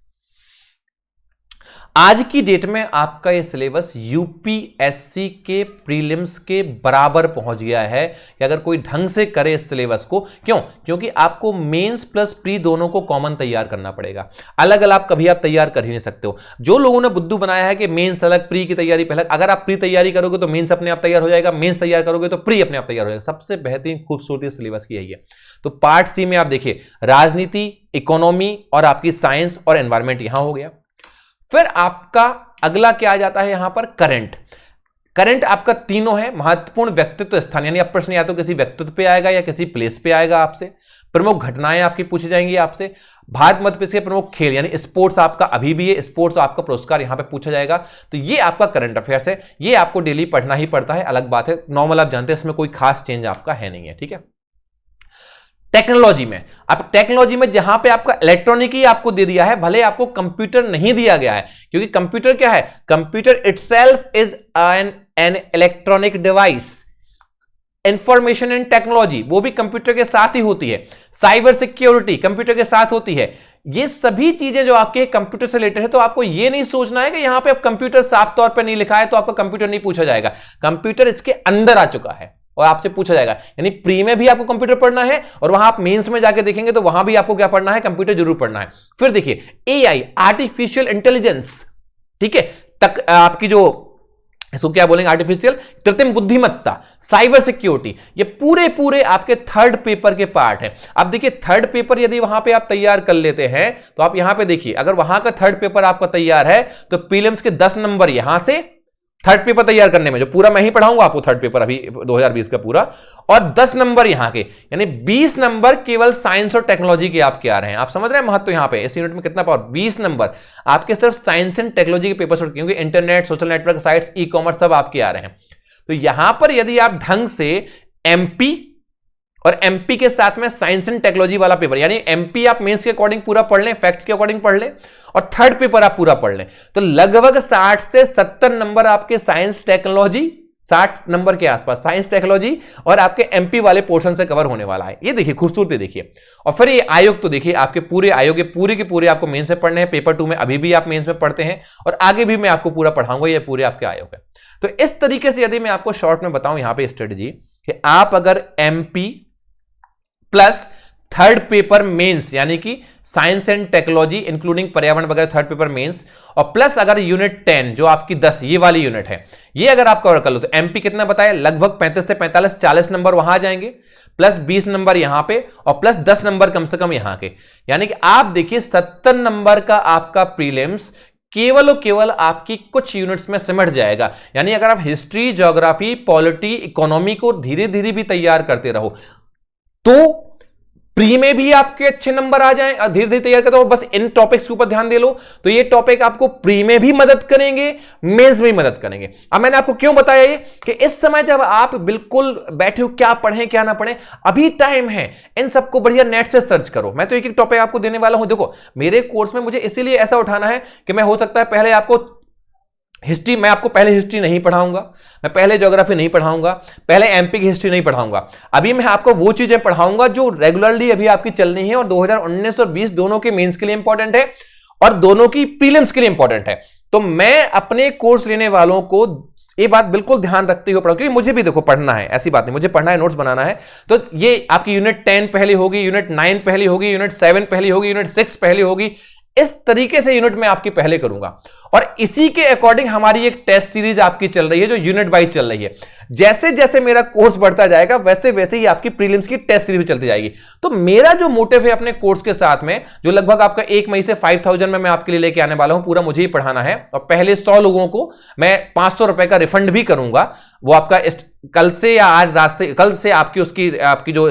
आज की डेट में आपका ये सिलेबस यूपीएससी के प्रीलिम्स के बराबर पहुंच गया है कि अगर कोई ढंग से करे इस सिलेबस को। क्यों? क्योंकि आपको मेंस प्लस प्री दोनों को कॉमन तैयार करना पड़ेगा। अलग अलग कभी आप तैयार कर ही नहीं सकते हो। जो लोगों ने बुद्धू बनाया है कि मेंस अलग, प्री की तैयारी पहले, अगर आप प्री तैयारी करोगे तो मेंस अपने आप तैयार हो जाएगा, मेंस तैयार करोगे तो प्री अपने आप तैयार हो जाएगा। सबसे बेहतरीन खूबसूरती सिलेबस की यही है। तो पार्ट सी में आप देखिए राजनीति, इकोनॉमी और आपकी साइंस और एनवायरमेंट यहां हो गया। फिर आपका अगला क्या आ जाता है यहां पर? करंट। करंट आपका तीनों है। महत्वपूर्ण व्यक्तित्व स्थान, यानी अब प्रश्न या तो किसी व्यक्तित्व पे आएगा या किसी प्लेस पे आएगा आपसे। प्रमुख घटनाएं आपकी पूछी जाएंगी आपसे। भारत मध्य प्रदेश के प्रमुख खेल, यानी स्पोर्ट्स आपका अभी भी है, स्पोर्ट्स आपका पुरस्कार यहां पे पूछा जाएगा। तो ये आपका करंट अफेयर्स है, ये आपको डेली पढ़ना ही पड़ता है। अलग बात है, नॉर्मल आप जानते हैं, इसमें कोई खास चेंज आपका है नहीं है। ठीक है। टेक्नोलॉजी में, अब टेक्नोलॉजी में जहां पे आपका इलेक्ट्रॉनिक ही आपको दे दिया है, भले आपको कंप्यूटर नहीं दिया गया है, क्योंकि कंप्यूटर क्या है? Computer itself is an electronic device. Information and technology वो भी कंप्यूटर के साथ ही होती है। साइबर सिक्योरिटी कंप्यूटर के साथ होती है। ये सभी चीजें जो आपके कंप्यूटर से रिलेटेड है, तो आपको ये नहीं सोचना है कि यहां पे अब कंप्यूटर साफ तौर पे नहीं लिखा है तो आपका कंप्यूटर नहीं पूछा जाएगा। कंप्यूटर इसके अंदर आ चुका है और आपसे पूछा जाएगा। यानी प्री में भी आपको कंप्यूटर पढ़ना है और वहां आप मेंस में जाके देखेंगे तो वहां भी आपको क्या पढ़ना है? कंप्यूटर जरूर पढ़ना है। फिर देखिए एआई, आर्टिफिशियल इंटेलिजेंस, ठीक है, तक आपकी जो इसको क्या बोलेंगे? आर्टिफिशियल, कृत्रिम बुद्धिमत्ता, साइबर सिक्योरिटी, ये पूरे आपके थर्ड पेपर के पार्ट है। अब देखिए थर्ड पेपर यदि वहां पे आप तैयार कर लेते हैं तो आप यहां पे देखिए, अगर वहां का थर्ड पेपर आपका तैयार है तो प्रीलिम्स के 10 नंबर यहां से थर्ड पेपर तैयार करने में, जो पूरा मैं ही पढ़ाऊंगा आपको थर्ड पेपर अभी 2020 का पूरा, और 10 नंबर यहां के, यानी 20 नंबर केवल साइंस और टेक्नोलॉजी के आपके आ रहे हैं। आप समझ रहे हैं महत्व यहां पे? इस यूनिट में कितना पावर? 20 नंबर आपके सिर्फ साइंस एंड टेक्नोलॉजी के पेपर, क्योंकि internet, social network, sites, e commerce सब आपके आ रहे हैं। तो यहां पर यदि आप ढंग से एमपी और एमपी के साथ में साइंस एंड टेक्नोलॉजी वाला पेपर, यानी एमपी आप मेंस के अकॉर्डिंग पूरा पढ़ लें, फैक्ट्स के अकॉर्डिंग पढ़ लें, और थर्ड पेपर आप पूरा पढ़ लें, तो लगभग 60 से 70 नंबर आपके साइंस टेक्नोलॉजी, 60 नंबर के आसपास साइंस टेक्नोलॉजी और आपके एमपी वाले पोर्शन से कवर होने वाला है। ये देखिए खूबसूरती देखिए। और फिर ये आयोग, तो देखिए आपके पूरे आयोग पूरे के पूरे आपको मेंस में पढ़ने हैं। पेपर 2 में अभी भी आप मेंस में पढ़ते हैं और आगे भी मैं आपको पूरा पढ़ाऊंगा, ये पूरे आपके आयोग है। तो इस तरीके से यदि मैं आपको शॉर्ट में बताऊं यहां पे स्ट्रेटजी, कि आप अगर MP plus third paper mains, यानी कि साइंस एंड टेक्नोलॉजी इंक्लूडिंग पर्यावरण वगैरह थर्ड पेपर मेंस, और प्लस अगर यूनिट 10 जो आपकी 10 ये वाली यूनिट है, ये अगर आप कवर कर लो तो एमपी कितना बताया? लगभग 35 से 45 40 नंबर वहां आ जाएंगे, प्लस 20 नंबर यहां पे और प्लस 10 नंबर कम से कम यहां के, यानी कि आप देखिए 70 नंबर का आपका प्रीलिम्स केवल और केवल आपकी कुछ यूनिट्स में सिमट जाएगा। यानी अगर आप हिस्ट्री, ज्योग्राफी, पॉलिटी, इकोनॉमी को धीरे धीरे भी तैयार करते रहो तो प्री में भी आपके अच्छे नंबर आ जाएं, और धीरे धीरे तैयार करते हो, बस इन टॉपिक्स के ऊपर ध्यान दे लो तो ये टॉपिक आपको प्री में भी मदद करेंगे, मेंस में भी मदद करेंगे। अब मैंने आपको क्यों बताया ये, कि इस समय जब आप बिल्कुल बैठे हो क्या पढ़ें क्या ना पढ़ें, अभी टाइम है, इन सबको बढ़िया नेट से सर्च करो। मैं तो एक एक टॉपिक आपको देने वाला हूं। देखो मेरे कोर्स में मुझे इसीलिए ऐसा उठाना है कि मैं हो सकता है पहले आपको हिस्ट्री, मैं आपको पहले हिस्ट्री नहीं पढ़ाऊंगा, मैं पहले ज्योग्राफी नहीं पढ़ाऊंगा, पहले एमपी की हिस्ट्री नहीं पढ़ाऊंगा। अभी मैं आपको वो चीजें पढ़ाऊंगा जो रेगुलरली अभी आपकी चलनी है और 2019 और 20 दोनों के मेंस के लिए इंपॉर्टेंट है और दोनों की प्रीलिम्स के लिए इंपॉर्टेंट है। तो मैं अपने कोर्स लेने वालों को ये बात बिल्कुल ध्यान रखते हुए पढ़ो, क्योंकि मुझे भी देखो पढ़ना है, ऐसी बात नहीं, मुझे पढ़ना है, नोट्स बनाना है। तो ये आपकी यूनिट 10 पहली होगी, यूनिट 9 पहली होगी, यूनिट 7 पहली होगी, यूनिट 6 पहली होगी, इस तरीके से यूनिट में आपकी पहले करूंगा। और इसी के अकॉर्डिंग हमारी एक टेस्ट सीरीज आपकी चल रही है जो यूनिट वाइज चल रही है। जैसे जैसे मेरा कोर्स बढ़ता जाएगा वैसे वैसे ही आपकी प्रीलिम्स की टेस्ट सीरीज भी चलती जाएगी। तो मेरा जो मोटिव है अपने कोर्स के साथ में, जो लगभग आपका 1 मई से 5000 में मैं आपके लिए लेके आने वाला हूं, पूरा मुझे ही पढ़ाना है। और पहले 100 लोगों को मैं 500 रुपए का रिफंड भी करूंगा। वो आपका कल से या आज रात से, कल से आपकी जो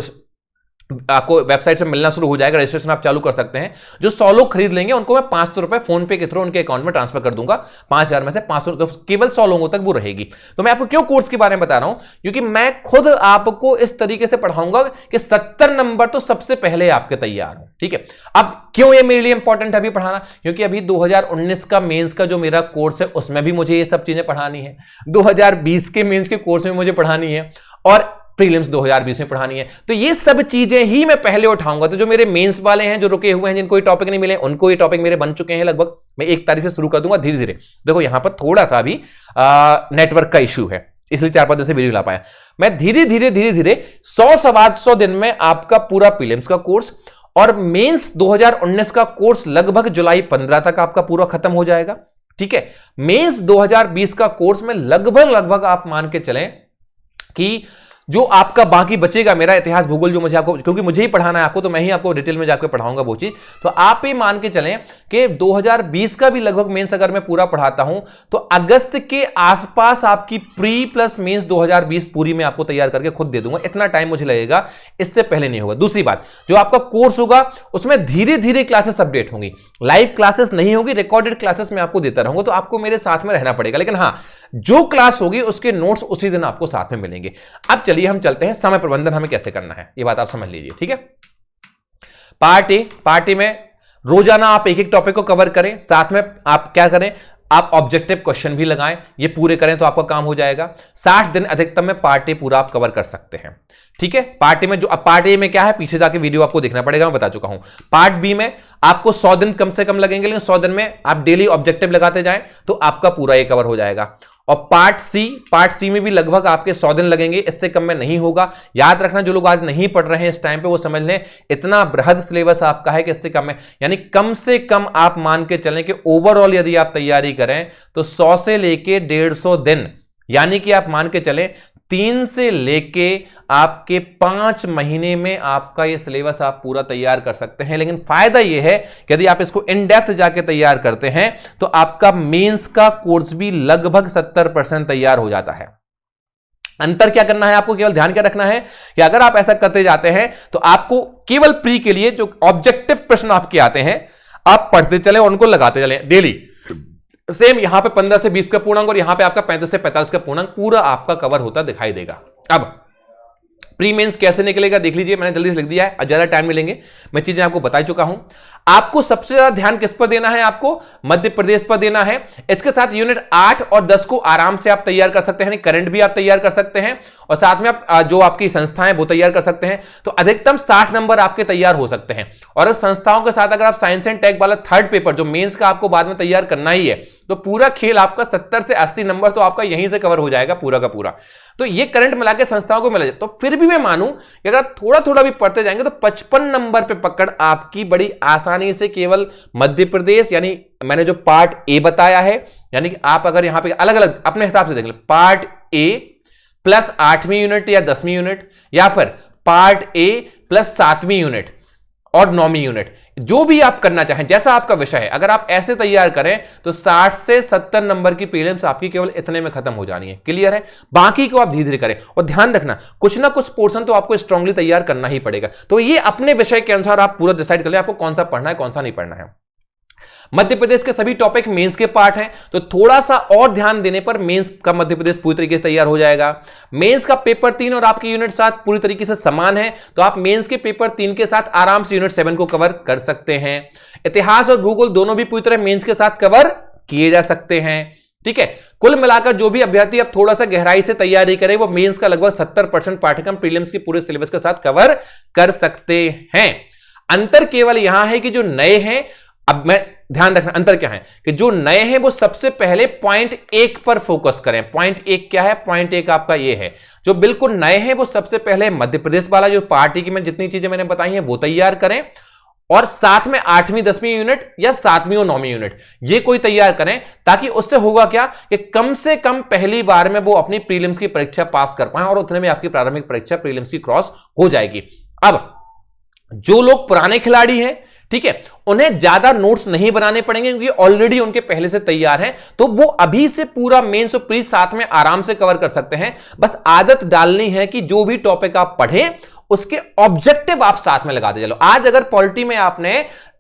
आपको वेबसाइट से मिलना शुरू हो जाएगा, रजिस्ट्रेशन आप चालू कर सकते हैं। जो 100 लोग खरीद लेंगे उनको मैं 500 रुपए फोन पे के थ्रू उनके अकाउंट में ट्रांसफर कर दूंगा। 5000 में से 500, तो केवल 100 लोगों तक वो रहेगी। तो मैं आपको क्यों कोर्स के बारे में बता रहा हूं, क्योंकि मैं खुद आपको इस तरीके से पढ़ाऊंगा कि 70 नंबर तो सबसे पहले आपके तैयार हो। ठीक है, अब क्यों ये मेरे लिए इंपॉर्टेंट है अभी पढ़ाना, क्योंकि अभी 2019 का मेंस का जो मेरा कोर्स है उसमें भी मुझे ये सब चीजें पढ़ानी है, 2020 के मेंस के कोर्स में मुझे पढ़ानी है, और प्रीलिम्स 2020 में पढ़ानी है। तो ये सब चीजें ही मैं पहले उठाऊंगा। तो जो मेरे मेंस वाले हैं, जो रुके हुए हैं, जिनको ये टॉपिक नहीं मिले, उनको ये टॉपिक मेरे बन चुके हैं लगभग, मैं 1 तारीख से शुरू कर दूंगा धीरे धीरे। देखो यहां पर थोड़ा सा भी नेटवर्क का इश्यू है, इसलिए 4-5 दिन से वीडियो ला पाया। मैं धीरे धीरे 100-125 दिन में आपका पूरा प्रीलिम्स का कोर्स और मेंस 2019 का कोर्स लगभग जुलाई 15 तक आपका पूरा खत्म हो जाएगा। ठीक है, मेंस 2020 का कोर्स में लगभग आप मान के चलें कि जो आपका बाकी बचेगा, मेरा इतिहास भूगोल जो मुझे आपको, क्योंकि मुझे ही पढ़ाना है आपको, तो मैं ही आपको डिटेल में जाकर पढ़ाऊंगा वो चीज। तो आप ही मान के चलें कि 2020 का भी लगभग मेंस अगर मैं पूरा पढ़ाता हूं तो अगस्त के आसपास आपकी प्री प्लस मेंस 2020 पूरी मैं आपको तैयार करके खुद दे दूंगा। इतना टाइम मुझे लगेगा, इससे पहले नहीं होगा। दूसरी बात, जो आपका कोर्स होगा उसमें धीरे धीरे क्लासेस अपडेट होंगी, लाइव क्लासेस नहीं होगी, रिकॉर्डेड क्लासेस में आपको देता रहूंगा। तो आपको मेरे साथ में रहना पड़ेगा, लेकिन हाँ, जो क्लास होगी उसके नोट्स उसी दिन आपको साथ में मिलेंगे। अब चलिए हम चलते हैं समय प्रबंधन हमें कैसे करना है, ये बात आप समझ लीजिए। ठीक है, पार्ट ए में रोजाना आप एक टॉपिक को कवर करें, साथ में आप क्या करें, आप ऑब्जेक्टिव क्वेश्चन भी लगाएं, ये पूरे करें तो आपका काम हो जाएगा। 60 दिन अधिकतम में पार्ट ए पूरा आप कवर कर सकते हैं। ठीक है, पार्ट ए में, जो पार्ट ए में क्या है, पीछे जाके वीडियो आपको देखना पड़ेगा, मैं बता चुका हूं। पार्ट बी में आपको 100 दिन कम से कम लगेंगे, लेकिन 100 दिन में आप डेली ऑब्जेक्टिव लगाते जाएं तो आपका पूरा ये कवर हो जाएगा। और पार्ट सी में भी लगभग आपके 100 दिन लगेंगे, इससे कम में नहीं होगा। याद रखना, जो लोग आज नहीं पढ़ रहे हैं इस टाइम पे, वो समझ लें इतना बृहद सिलेबस आपका है कि इससे कम है। यानी कम से कम आप मान के चलें कि ओवरऑल यदि आप तैयारी करें तो 100 से लेके 150 दिन, यानी कि आप मान के चलें 3 से लेके आपके 5 महीने में आपका ये सिलेबस आप पूरा तैयार कर सकते हैं। लेकिन फायदा ये है कि यदि आप इसको इन डेप्थ जाके तैयार करते हैं तो आपका मेंस का कोर्स भी लगभग 70% तैयार हो जाता है। अंतर क्या करना है आपको, केवल ध्यान क्या रखना है कि अगर आप ऐसा करते जाते हैं तो आपको केवल प्री के लिए जो ऑब्जेक्टिव प्रश्न आपके आते हैं आप पढ़ते चले, उनको लगाते चले डेली। सेम यहां पे 15 से 20 का पूर्णांक और यहां पे आपका 35 से 45 का पूर्णांक पूरा आपका कवर होता दिखाई देगा। अब प्री मेंस कैसे निकलेगा देख लीजिए, मैंने जल्दी से लिख दिया है, ज्यादा टाइम मिलेंगे, मैं चीजें आपको बता चुका हूं। आपको सबसे ज्यादा ध्यान किस पर देना है, आपको मध्य प्रदेश पर देना है। इसके साथ यूनिट 8 और 10 को आराम से आप तैयार कर सकते हैं, करंट भी आप तैयार कर सकते हैं, और साथ में आप जो आपकी संस्थाएं वो तैयार कर सकते हैं। तो अधिकतम 60 नंबर आपके तैयार हो सकते हैं। और इस संस्थाओं के साथ अगर आप साइंस एंड टेक वाला थर्ड पेपर जो मेंस का आपको बाद में तैयार करना ही है, तो पूरा खेल आपका 70 से 80 नंबर तो आपका यहीं से कवर हो जाएगा पूरा का पूरा। तो ये करंट मिला के संस्थाओं को मिला जाए, तो फिर भी मैं मानूं कि अगर आप थोड़ा थोड़ा भी पढ़ते जाएंगे तो 55 नंबर पे पकड़ आपकी बड़ी आसानी से केवल मध्य प्रदेश, यानी मैंने जो पार्ट ए बताया है, यानी कि आप अगर यहां पे अलग अलग अपने हिसाब से देख लें, पार्ट ए प्लस 8वीं यूनिट या 10वीं यूनिट, या फिर पार्ट ए प्लस 7वीं यूनिट और 9वीं यूनिट, जो भी आप करना चाहें, जैसा आपका विषय है, अगर आप ऐसे तैयार करें तो 60 से 70 नंबर की प्रीलिम्स आपकी केवल इतने में खत्म हो जानी है। क्लियर है, बाकी को आप धीरे धीरे करें। और ध्यान रखना, कुछ ना कुछ पोर्शन तो आपको स्ट्रांगली तैयार करना ही पड़ेगा। तो ये अपने विषय के अनुसार आप पूरा डिसाइड कर लें आपको कौन सा पढ़ना है, कौन सा नहीं पढ़ना है। मध्य प्रदेश के सभी टॉपिक मेंस के पार्ट हैं, तो थोड़ा सा और ध्यान देने पर मेंस का मध्य प्रदेश पूरी तरीके से तैयार हो जाएगा। मेंस का पेपर 3 और आपकी यूनिट 7 पूरी तरीके से समान है, तो आप मेंस के पेपर 3 के साथ आराम से यूनिट 7 को कवर कर सकते हैं। इतिहास और भूगोल दोनों भी पूरी तरह मेंस के साथ कवर किए जा सकते हैं। ठीक है, कुल मिलाकर जो भी अभ्यर्थी अब थोड़ा सा गहराई से तैयारी करे वो मेंस का लगभग 70% पाठ्यक्रम प्रीलिम्स के पूरे सिलेबस के साथ कवर कर सकते हैं। अंतर केवल यहां है कि जो नए हैं, अब मैं ध्यान रखना अंतर क्या है कि जो नए हैं वो सबसे पहले पॉइंट 1 पर फोकस करें। पॉइंट 1 क्या है? पॉइंट 1 आपका ये है, जो बिल्कुल नए हैं वो सबसे पहले मध्य प्रदेश वाला जो पार्टी की मैं जितनी चीजें मैंने बताई हैं वो तैयार करें, और साथ में 8वीं 10वीं यूनिट या 7वीं और 9वीं यूनिट ये कोई तैयार करें, ताकि उससे होगा क्या कि कम से कम पहली बार में वो अपनी प्रीलिम्स की परीक्षा पास कर पाए और उतने में आपकी प्रारंभिक परीक्षा प्रीलिम्स की क्रॉस हो जाएगी। अब जो लोग पुराने खिलाड़ी हैं, ठीक है, उन्हें ज्यादा नोट्स नहीं बनाने पड़ेंगे क्योंकि ऑलरेडी उनके पहले से तैयार हैं, तो वो अभी से पूरा मेंस और प्री साथ में आराम से कवर कर सकते हैं। बस आदत डालनी है कि जो भी टॉपिक आप पढ़ें उसके ऑब्जेक्टिव आप साथ में लगाते चलो। आज अगर पॉलिटी में आपने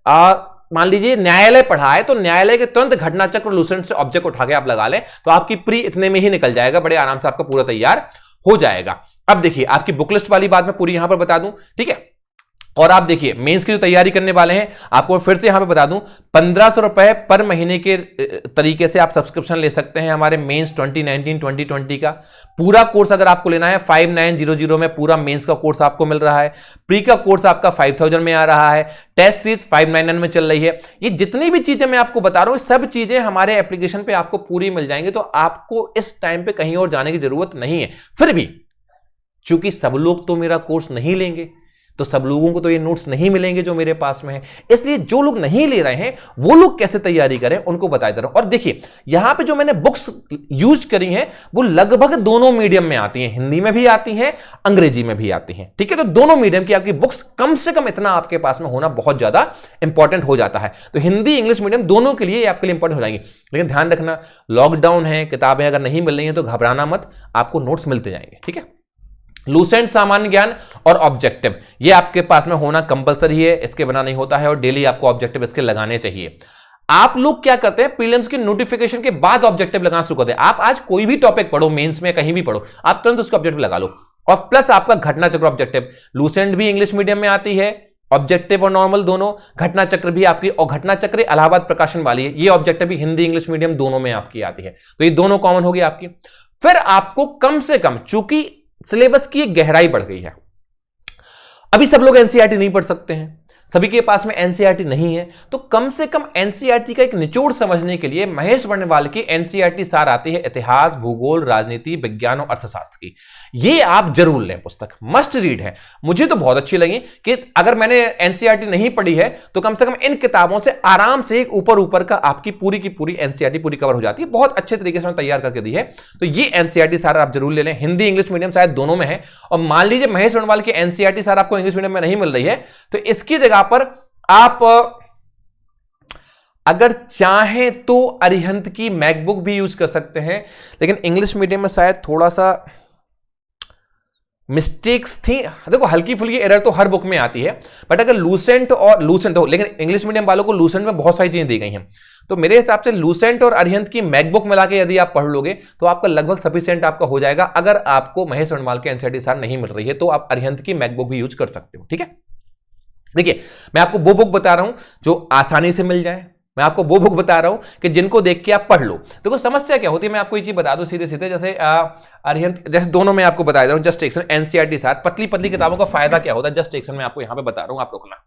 मान लीजिए न्यायालय पढ़ा है, तो न्यायालय के तुरंत घटना चक्र लूसेंट से ऑब्जेक्ट उठा के आप लगा लें तो आपकी प्री इतने में ही निकल जाएगा, बड़े आराम से आपका पूरा तैयार हो जाएगा। अब देखिए आपकी बुक लिस्ट वाली बात मैं पूरी यहां पर बता दूं, ठीक है, और आप देखिए मेंस की जो तैयारी करने वाले हैं आपको फिर से यहां पे बता दूं 1500 रुपए पर महीने के तरीके से आप सब्सक्रिप्शन ले सकते हैं हमारे मेंस 2019-2020 का पूरा कोर्स। अगर आपको लेना है 5900 में पूरा मेंस का कोर्स आपको मिल रहा है। प्री का कोर्स आपका 5000 में आ रहा है। टेस्ट सीरीज 599 में चल रही है। ये जितनी भी चीजें मैं आपको बता रहा हूं सब चीजें हमारे एप्लीकेशन पे आपको पूरी मिल जाएंगी, तो आपको इस टाइम पे कहीं और जाने की जरूरत नहीं है। फिर भी चूंकि सब लोग तो मेरा कोर्स नहीं लेंगे, तो सब लोगों को तो ये नोट्स नहीं मिलेंगे जो मेरे पास में है, इसलिए जो लोग नहीं ले रहे हैं वो लोग कैसे तैयारी करें उनको बता दे रहा हूं। और देखिए यहां पे जो मैंने बुक्स यूज करी हैं वो लगभग दोनों मीडियम में आती हैं, हिंदी में भी आती हैं, अंग्रेजी में भी आती हैं, ठीक है। तो दोनों मीडियम की आपकी बुक्स कम से कम इतना आपके पास में होना बहुत ज्यादा इंपॉर्टेंट हो जाता है। तो हिंदी इंग्लिश मीडियम दोनों के लिए आपके लिए इंपॉर्टेंट हो जाएंगी। लेकिन ध्यान रखना लॉकडाउन है, किताबें अगर नहीं मिल रही हैं तो घबराना मत, आपको नोट्स मिलते जाएंगे, ठीक है। लूसेंट सामान्य ज्ञान और ऑब्जेक्टिव ये आपके पास में होना कंपलसरी है, इसके बिना नहीं होता है, और डेली आपको ऑब्जेक्टिव इसके लगाने चाहिए। आप लोग क्या करते हैं प्रीलिम्स के नोटिफिकेशन के बाद ऑब्जेक्टिव लगाना शुरू करते हैं। आप आज कोई भी टॉपिक पढ़ो, मेंस में कहीं भी पढ़ो, आप तुरंत उसका ऑब्जेक्टिव लगा लो। और प्लस आपका घटना चक्र ऑब्जेक्टिव, लूसेंट भी इंग्लिश मीडियम में आती है, ऑब्जेक्टिव और नॉर्मल दोनों, घटना चक्र भी आपकी, और घटना चक्र इलाहाबाद प्रकाशन वाली है, ये ऑब्जेक्टिव भी हिंदी इंग्लिश मीडियम दोनों में आपकी आती है। तो ये दोनों कॉमन होगी आपकी। फिर आपको कम से कम, चूंकि सिलेबस की गहराई बढ़ गई है, अभी सब लोग एनसीईआरटी नहीं पढ़ सकते हैं, सभी के पास में एनसीईआरटी नहीं है, तो कम से कम एनसीईआरटी का एक निचोड़ समझने के लिए महेश वर्णवाल की एनसीईआरटी सार आती है इतिहास, भूगोल, राजनीति, विज्ञान और अर्थशास्त्र की। ये आप जरूर लें, पुस्तक मस्ट रीड है। मुझे तो बहुत अच्छी लगी कि अगर मैंने एनसीईआरटी नहीं पढ़ी है तो कम से कम इन किताबों से आराम से एक ऊपर का आपकी पूरी की पूरी एनसीईआरटी पूरी कवर हो जाती है। बहुत अच्छे तरीके से तैयार करके दी है, तो ये एनसीईआरटी सार आप जरूर ले लें। हिंदी इंग्लिश मीडियम शायद दोनों में है, और मान लीजिए महेश वर्णवाल की एनसीईआरटी सार आपको इंग्लिश मीडियम में नहीं मिल रही है, तो इसकी जगह पर आप अगर चाहें तो अरिहंत की मैकबुक भी यूज कर सकते हैं। लेकिन इंग्लिश मीडियम में शायद थोड़ा सा मिस्टेक्स थी, देखो हल्की फुल्की एरर तो हर बुक में आती है, बट अगर लूसेंट हो, लेकिन इंग्लिश मीडियम वालों को लूसेंट में बहुत सारी चीजें दी गई हैं, तो मेरे हिसाब से लूसेंट और अरिहंत की मैकबुक मिला के यदि आप पढ़ लोगे तो आपका लगभग सफिशिएंट आपका हो जाएगा। अगर आपको महेश वर्णवाल के एनसीईआरटी सार नहीं मिल रही है तो आप अरिहंत की मैकबुक भी यूज कर सकते हो, ठीक है। देखिए मैं आपको वो बुक बता रहा हूं जो आसानी से मिल जाए, मैं आपको वो बुक बता रहा हूं कि जिनको देख के आप पढ़ लो। देखो समस्या क्या होती है, मैं आपको ये चीज बता दूं सीधे सीधे, जैसे अरिहंत, जैसे दोनों में आपको बता रहा हूं, जस्ट एक्शन एनसीईआरटी सार, पतली पतली किताबों का फायदा क्या होता है, जस्ट एक्शन में आपको यहां पे बता रहा हूं, आप रुकना।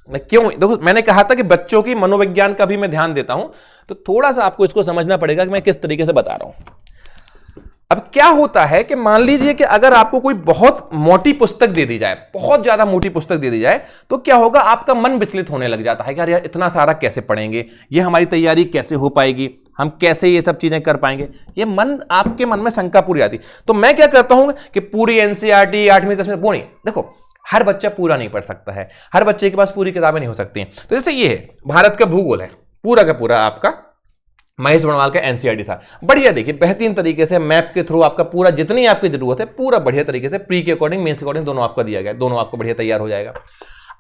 मैं क्यों, देखो मैंने कहा था कि बच्चों की मनोविज्ञान का भी मैं ध्यान देता हूं, तो थोड़ा सा आपको इसको समझना पड़ेगा कि मैं किस तरीके से बता रहा हूं। अब क्या होता है कि मान लीजिए कि अगर आपको कोई बहुत मोटी पुस्तक दे दी जाए, बहुत ज्यादा मोटी पुस्तक दे दी जाए, तो क्या होगा, आपका मन विचलित होने लग जाता है कि यार इतना सारा कैसे पढ़ेंगे, ये हमारी तैयारी कैसे हो पाएगी, हम कैसे ये सब चीजें कर पाएंगे, ये मन, आपके मन में शंका पूरी आती। तो मैं क्या करता हूं कि पूरी एनसीईआरटी 8वीं 10वीं वो नहीं, देखो हर बच्चा पूरा नहीं पढ़ सकता है, हर बच्चे के पास पूरी किताबें नहीं हो सकती हैं। तो जैसे ये है भारत का भूगोल है, पूरा का पूरा आपका महेश वर्णवाल का एनसीईआरटी सार, बढ़िया देखिए बेहतरीन तरीके से मैप के थ्रू आपका पूरा जितनी आपकी जरूरत है पूरा बढ़िया तरीके से प्री के अकॉर्डिंग मेंस के अकॉर्डिंग दोनों आपका दिया गया, दोनों आपको बढ़िया तैयार हो जाएगा।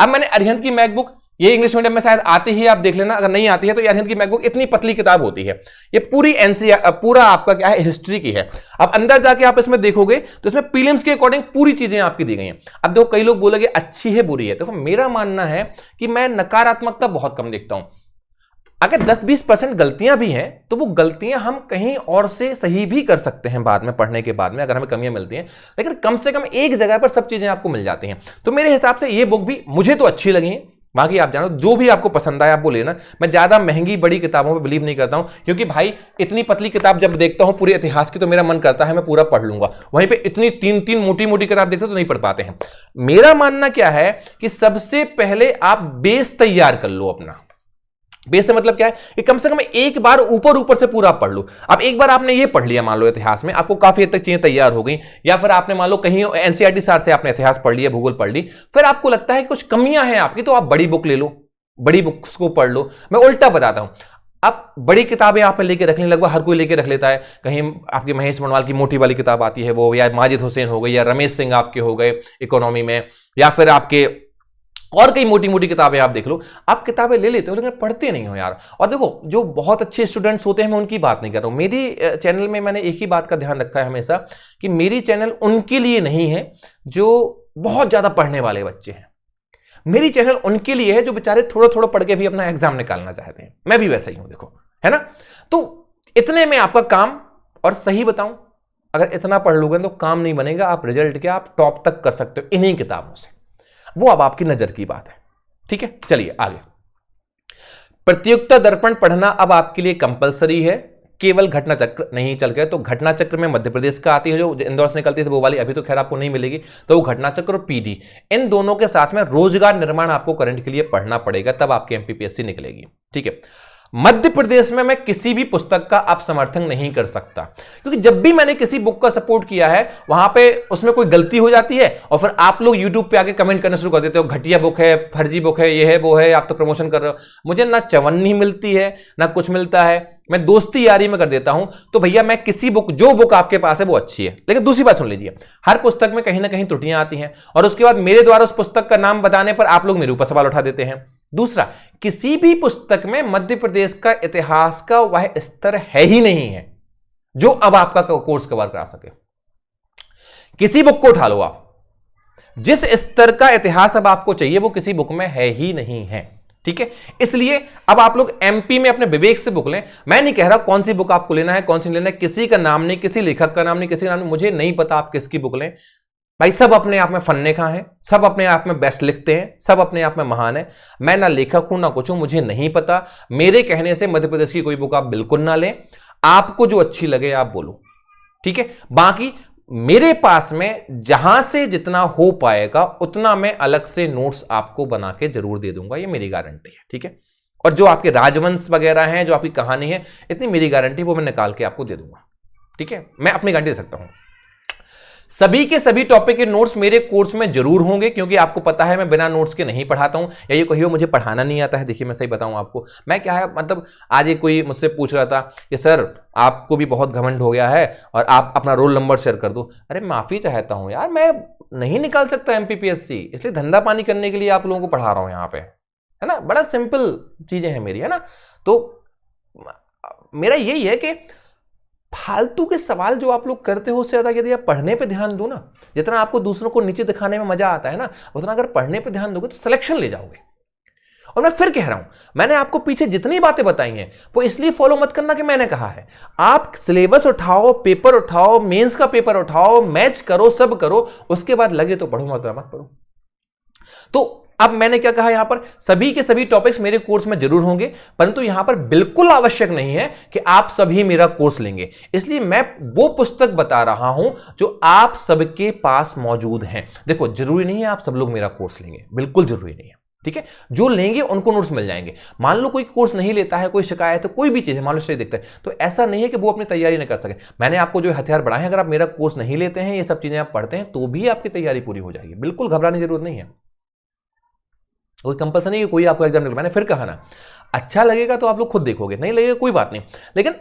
अब मैंने अरिहंत की मैकबुक, ये इंग्लिश मीडियम में शायद आती ही, आप देख लेना, अगर नहीं आती है तो अरिहंत की मैकबुक इतनी पतली किताब होती है, ये पूरी एनसीईआरटी पूरा आपका क्या है हिस्ट्री की है। अब अंदर जाके आप इसमें देखोगे तो इसमें प्रीलिम्स के अकॉर्डिंग पूरी चीजें आपकी दी गई हैं। अब देखो कई लोग बोलेंगे अच्छी है बुरी है, देखो मेरा मानना है कि मैं नकारात्मकता बहुत कम देखता हूं। अगर 10-20% गलतियां भी हैं तो वो गलतियां हम कहीं और से सही भी कर सकते हैं बाद में, पढ़ने के बाद में अगर हमें कमियां मिलती हैं, लेकिन कम से कम एक जगह पर सब चीजें आपको मिल जाती हैं। तो मेरे हिसाब से ये बुक भी मुझे तो अच्छी लगी है, बाकी आप जानो, जो भी आपको पसंद आए आप वो लेना। मैं ज्यादा महंगी बड़ी किताबों पे बिलीव नहीं करता हूं, क्योंकि भाई इतनी पतली किताब जब देखता हूं पूरे इतिहास की तो मेरा मन करता है मैं पूरा पढ़ लूंगा, वहीं पे इतनी 3-3 मोटी मोटी किताब देखते तो नहीं पढ़ पाते हैं। मेरा मानना क्या है कि सबसे पहले आप बेस तैयार कर लो अपना। बेस से मतलब क्या है कि कम से कम एक बार ऊपर ऊपर से पूरा पढ़ लो। अब एक बार आपने ये पढ़ लिया मान लो इतिहास में, आपको काफी हद तक चीजें तैयार हो गई, या फिर आपने मान लो कहीं एनसीईआरटी सार से आपने इतिहास पढ़ लिया, भूगोल पढ़ ली, फिर आपको लगता है कुछ कमियां हैं आपकी, तो आप बड़ी बुक ले लो, बड़ी बुक्स को पढ़ लो। मैं उल्टा बताता हूं, अब बड़ी किताबें आप लेके रख लें, लगभग हर कोई लेके रख लेता है। कहीं आपकी महेश मनवाल की मोटी वाली किताब आती है वो, या माजिद हुसैन हो गई, या रमेश सिंह आपके हो गए इकोनॉमी में, या फिर आपके और कई मोटी मोटी किताबें आप देख लो। आप किताबें ले लेते हो लेकिन पढ़ते नहीं हो यार। और देखो, जो बहुत अच्छे स्टूडेंट्स होते हैं मैं उनकी बात नहीं कर रहा हूं। मेरी चैनल में मैंने एक ही बात का ध्यान रखा है हमेशा कि मेरी चैनल उनके लिए नहीं है जो बहुत ज्यादा पढ़ने वाले बच्चे हैं। मेरी चैनल उनके लिए है जो बेचारे थोड़ा थोड़ा पढ़ के भी अपना एग्जाम निकालना चाहते हैं। मैं भी वैसा ही हूं, देखो, है ना। तो इतने में आपका काम, और सही बताऊं, अगर इतना पढ़ लोगे तो काम नहीं बनेगा, आप रिजल्ट के आप टॉप तक कर सकते हो इन्हीं किताबों से। वो अब आपकी नजर की बात है, ठीक है। चलिए आगे। प्रतियोगिता दर्पण पढ़ना अब आपके लिए कंपलसरी है, केवल घटना चक्र नहीं चल गए तो घटना चक्र में मध्य प्रदेश का आती है जो इंदौर से निकलती थी वो वाली, अभी तो खैर आपको नहीं मिलेगी, तो वो घटना चक्र और पीडी, इन दोनों के साथ में रोजगार निर्माण आपको करंट के लिए पढ़ना पड़ेगा, तब आपकी एमपीपीएससी निकलेगी, ठीक है। मध्य प्रदेश में मैं किसी भी पुस्तक का आप समर्थन नहीं कर सकता, क्योंकि जब भी मैंने किसी बुक का सपोर्ट किया है वहां पे उसमें कोई गलती हो जाती है और फिर आप लोग यूट्यूब पे आके कमेंट करना शुरू कर देते हो, घटिया बुक है, फर्जी बुक है, ये है वो है, आप तो प्रमोशन कर रहे हो। मुझे ना चवन्नी मिलती है ना कुछ मिलता है, मैं दोस्ती यारी में कर देता हूं। तो भैया मैं किसी बुक, जो बुक आपके पास है वो अच्छी है, लेकिन दूसरी बात सुन लीजिए, हर पुस्तक में कहीं ना कहीं त्रुटियां आती हैं और उसके बाद मेरे द्वारा उस पुस्तक का नाम बताने पर आप लोग मेरे ऊपर सवाल उठा देते हैं। दूसरा, किसी भी पुस्तक में मध्य प्रदेश का इतिहास का वह स्तर है ही नहीं है जो अब आपका कोर्स कवर करा सके। किसी बुक को उठा लो आप, जिस स्तर का इतिहास अब आपको चाहिए वो किसी बुक में है ही नहीं है, ठीक है। इसलिए अब आप लोग एमपी में अपने विवेक से बुक लें। मैं नहीं कह रहा कौन सी बुक आपको लेना है कौन सी नहीं लेना है, किसी का नाम नहीं, किसी लेखक का नाम नहीं, किसी का नाम नहीं, मुझे नहीं पता आप किसकी बुक लें। भाई सब अपने आप में फन्ने खा हैं, सब अपने आप में बेस्ट लिखते हैं, सब अपने आप में महान है। मैं ना लेखक हूं ना कुछ हूं, मुझे नहीं पता। मेरे कहने से मध्य प्रदेश की कोई बुक आप बिल्कुल ना लें, आपको जो अच्छी लगे आप बोलो, ठीक है। बाकी मेरे पास में जहां से जितना हो पाएगा उतना मैं अलग से नोट्स आपको बना के जरूर दे दूंगा, ये मेरी गारंटी है, ठीक है। और जो आपके राजवंश वगैरह हैं, जो आपकी कहानी है, इतनी मेरी गारंटी वो मैं निकाल के आपको दे दूंगा, ठीक है। मैं अपनी गारंटी दे सकता हूं। सभी के सभी टॉपिक के नोट्स मेरे कोर्स में जरूर होंगे, क्योंकि आपको पता है मैं बिना नोट्स के नहीं पढ़ाता हूं, या ये कहियो मुझे पढ़ाना नहीं आता है। देखिए मैं सही बताऊं आपको, मैं क्या है, मतलब आज एक कोई मुझसे पूछ रहा था कि सर आपको भी बहुत घमंड हो गया है और आप अपना रोल नंबर शेयर कर दो। अरे माफी चाहता हूं यार, मैं नहीं निकाल सकता एमपीपीएससी, इसलिए धंधा पानी करने के लिए आप लोगों को पढ़ा रहा हूं यहाँ पे, है ना। बड़ा सिंपल चीजें हैं मेरी, है ना। तो मेरा यही है कि फालतू के सवाल जो आप लोग करते हो उससे ज्यादा यदि आप पढ़ने पे ध्यान दो ना, जितना आपको दूसरों को नीचे दिखाने में मजा आता है ना, उतना अगर पढ़ने पे ध्यान दोगे तो सिलेक्शन ले जाओगे। और मैं फिर कह रहा हूं, मैंने आपको पीछे जितनी बातें बताई हैं वो इसलिए फॉलो मत करना कि मैंने कहा है। आप सिलेबस उठाओ, पेपर उठाओ, मेंस का पेपर उठाओ, मैच करो, सब करो, उसके बाद लगे तो पढ़ो, मत पढ़ो। तो अब मैंने क्या कहा, यहां पर सभी के सभी टॉपिक्स मेरे कोर्स में जरूर होंगे, परंतु यहां पर बिल्कुल आवश्यक नहीं है कि आप सभी मेरा कोर्स लेंगे। इसलिए मैं वो पुस्तक बता रहा हूं जो आप सबके पास मौजूद हैं। देखो जरूरी नहीं है आप सब लोग मेरा कोर्स लेंगे, बिल्कुल जरूरी नहीं है, ठीक है। जो लेंगे उनको नोट्स मिल जाएंगे। मान लो कोई कोर्स नहीं लेता है, कोई शिकायत है, कोई भी चीज है, मान लो स्टडी देखता है, तो ऐसा नहीं है कि वो अपनी तैयारी नहीं कर सके। मैंने आपको जो हथियार बढ़ाए हैं, अगर आप मेरा कोर्स नहीं लेते हैं, ये सब चीजें आप पढ़ते हैं, तो भी आपकी तैयारी पूरी हो जाएगी। बिल्कुल घबराने की जरूरत नहीं है, कोई कंपल्सन नहीं है कोई आपको एग्जाम। मैंने फिर कहा ना, अच्छा लगेगा तो आप लोग खुद देखोगे, नहीं लगेगा कोई बात नहीं, लेकिन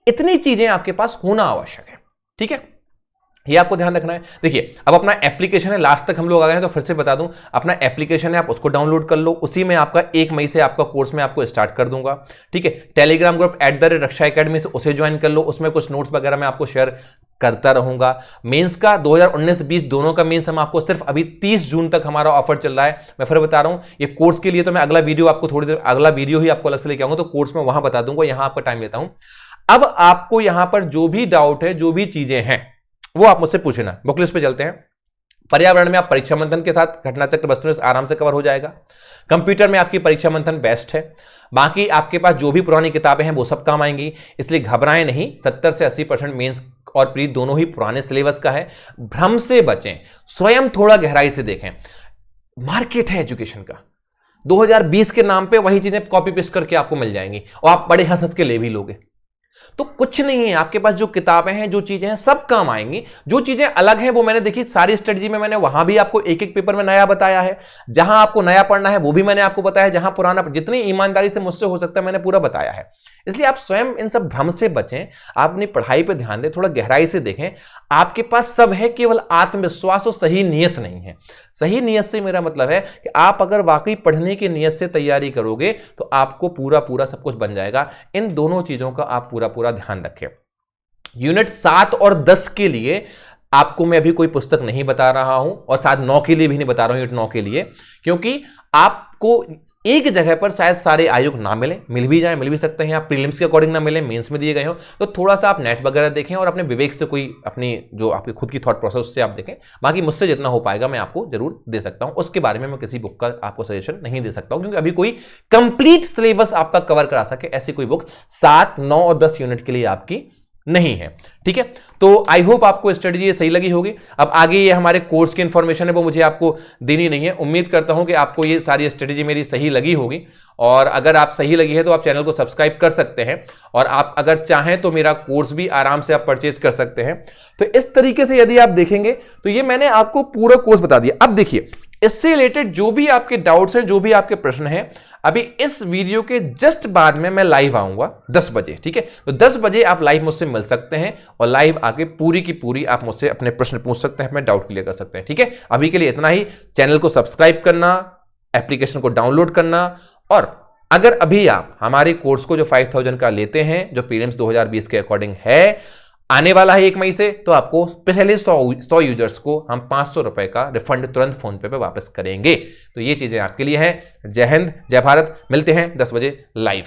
इतनी चीजें आपके पास होना आवश्यक है, ठीक है। ये आपको ध्यान रखना है। देखिए अब अपना एप्लीकेशन है, लास्ट तक हम लोग आ गए हैं तो फिर से बता दूं, अपना एप्लीकेशन है, आप उसको डाउनलोड कर लो। उसी में आपका 1 मई से आपका कोर्स में आपको स्टार्ट कर दूंगा, ठीक है। टेलीग्राम ग्रुप @रक्षा एकेडमी से उसे ज्वाइन कर लो, उसमें कुछ नोट्स वगैरह मैं आपको शेयर करता रहूंगा। मेंस का 2019-20 दोनों का मेंस हम आपको सिर्फ अभी 30 जून तक हमारा ऑफर चल रहा है। मैं फिर बता रहा हूं, ये कोर्स के लिए तो मैं अगला वीडियो आपको थोड़ी देर, अगला वीडियो ही आपको अलग से लेके आऊंगा, तो कोर्स में वहां बता दूंगा, यहां आपका टाइम लेता हूं। अब आपको यहां पर जो भी डाउट है, जो भी चीजें हैं, वो आप मुझसे पूछना। बुकलिस्ट पे चलते हैं। पर्यावरण में आप परीक्षा मंथन के साथ घटना चक्र वस्तुनिष्ठ आराम से कवर हो जाएगा। कंप्यूटर में आपकी परीक्षा मंथन बेस्ट है। बाकी आपके पास जो भी पुरानी किताबें हैं वो सब काम आएंगी, इसलिए घबराएं नहीं। 70 से 80% मेंस और प्री दोनों ही पुराने सिलेबस का है। भ्रम से बचें, स्वयं थोड़ा गहराई से देखें। मार्केट है एजुकेशन का, 2020 के नाम पे वही चीजें कॉपी पेस्ट करके आपको मिल जाएंगी और आप बड़े हंस हंस के ले भी लोगे। तो कुछ नहीं है, आपके पास जो किताबें हैं, जो चीजें हैं, सब काम आएंगी। जो चीजें अलग हैं वो मैंने देखी सारी स्ट्रेटजी में, मैंने वहां भी आपको एक एक पेपर में नया बताया है। जहां आपको नया पढ़ना है वो भी मैंने आपको बताया है। जहां पुराना, जितनी ईमानदारी से मुझसे हो सकता है मैंने पूरा बताया है। इसलिए आप स्वयं इन सब भ्रम से बचें, आप अपनी पढ़ाई पर ध्यान दें, थोड़ा गहराई से देखें। आपके पास सब है, केवल आत्मविश्वास और सही नियत नहीं है। सही नियत से मेरा मतलब है कि आप अगर वाकई पढ़ने की नियत से तैयारी करोगे तो आपको पूरा पूरा सब कुछ बन जाएगा। इन दोनों चीजों का आप पूरा पूरा ध्यान रखें। यूनिट 7 और 10 के लिए आपको मैं अभी कोई पुस्तक नहीं बता रहा हूं, और 7-9 के लिए भी नहीं बता रहा हूं, यूनिट 9 के लिए, क्योंकि आपको एक जगह पर शायद सारे आयोग ना मिले, मिल भी जाए, मिल भी सकते हैं, आप प्रीलिम्स के अकॉर्डिंग ना मिले, मेंस में दिए गए हो, तो थोड़ा सा आप नेट वगैरह देखें और अपने विवेक से कोई अपनी जो आपकी खुद की थॉट प्रोसेस से आप देखें। बाकी मुझसे जितना हो पाएगा मैं आपको जरूर दे सकता हूं। उसके बारे में मैं किसी बुक का आपको सजेशन नहीं दे सकता हूं, क्योंकि अभी कोई कंप्लीट सिलेबस आपका कवर करा सके ऐसी कोई बुक 7, 9 और 10 यूनिट के लिए आपकी नहीं है। ठीक है, तो आई होप आपको स्ट्रेटजी ये सही लगी होगी। अब आगे ये हमारे कोर्स की इंफॉर्मेशन है वो मुझे आपको देनी नहीं है। उम्मीद करता हूं कि आपको ये सारी स्ट्रेटजी मेरी सही लगी होगी, और अगर आप सही लगी है तो आप चैनल को सब्सक्राइब कर सकते हैं, और आप अगर चाहें तो मेरा कोर्स भी आराम से आप परचेज कर सकते हैं। तो इस तरीके से यदि आप देखेंगे तो ये मैंने आपको पूरा कोर्स बता दिया। अब देखिए, इससे रिलेटेड जो भी आपके डाउट्स हैं, जो भी आपके प्रश्न हैं, अभी इस वीडियो के जस्ट बाद में मैं लाइव आऊंगा 10 बजे। ठीक है, तो 10 बजे आप लाइव मुझसे मिल सकते हैं और लाइव आके पूरी की पूरी आप मुझसे अपने प्रश्न पूछ सकते हैं, अपने डाउट क्लियर कर सकते हैं। ठीक है, अभी के लिए इतना ही। चैनल को सब्सक्राइब करना, एप्लीकेशन को डाउनलोड करना, और अगर अभी आप हमारे कोर्स को जो 5000 का लेते हैं, जो प्रीलिम्स 2020 के अकॉर्डिंग है, आने वाला है 1 मई से, तो आपको पहले 100 यूजर्स को हम 500 रुपए का रिफंड तुरंत फोन पे वापस करेंगे। तो ये चीजें आपके लिए हैं। जय हिंद, जय भारत। मिलते हैं 10 बजे लाइव।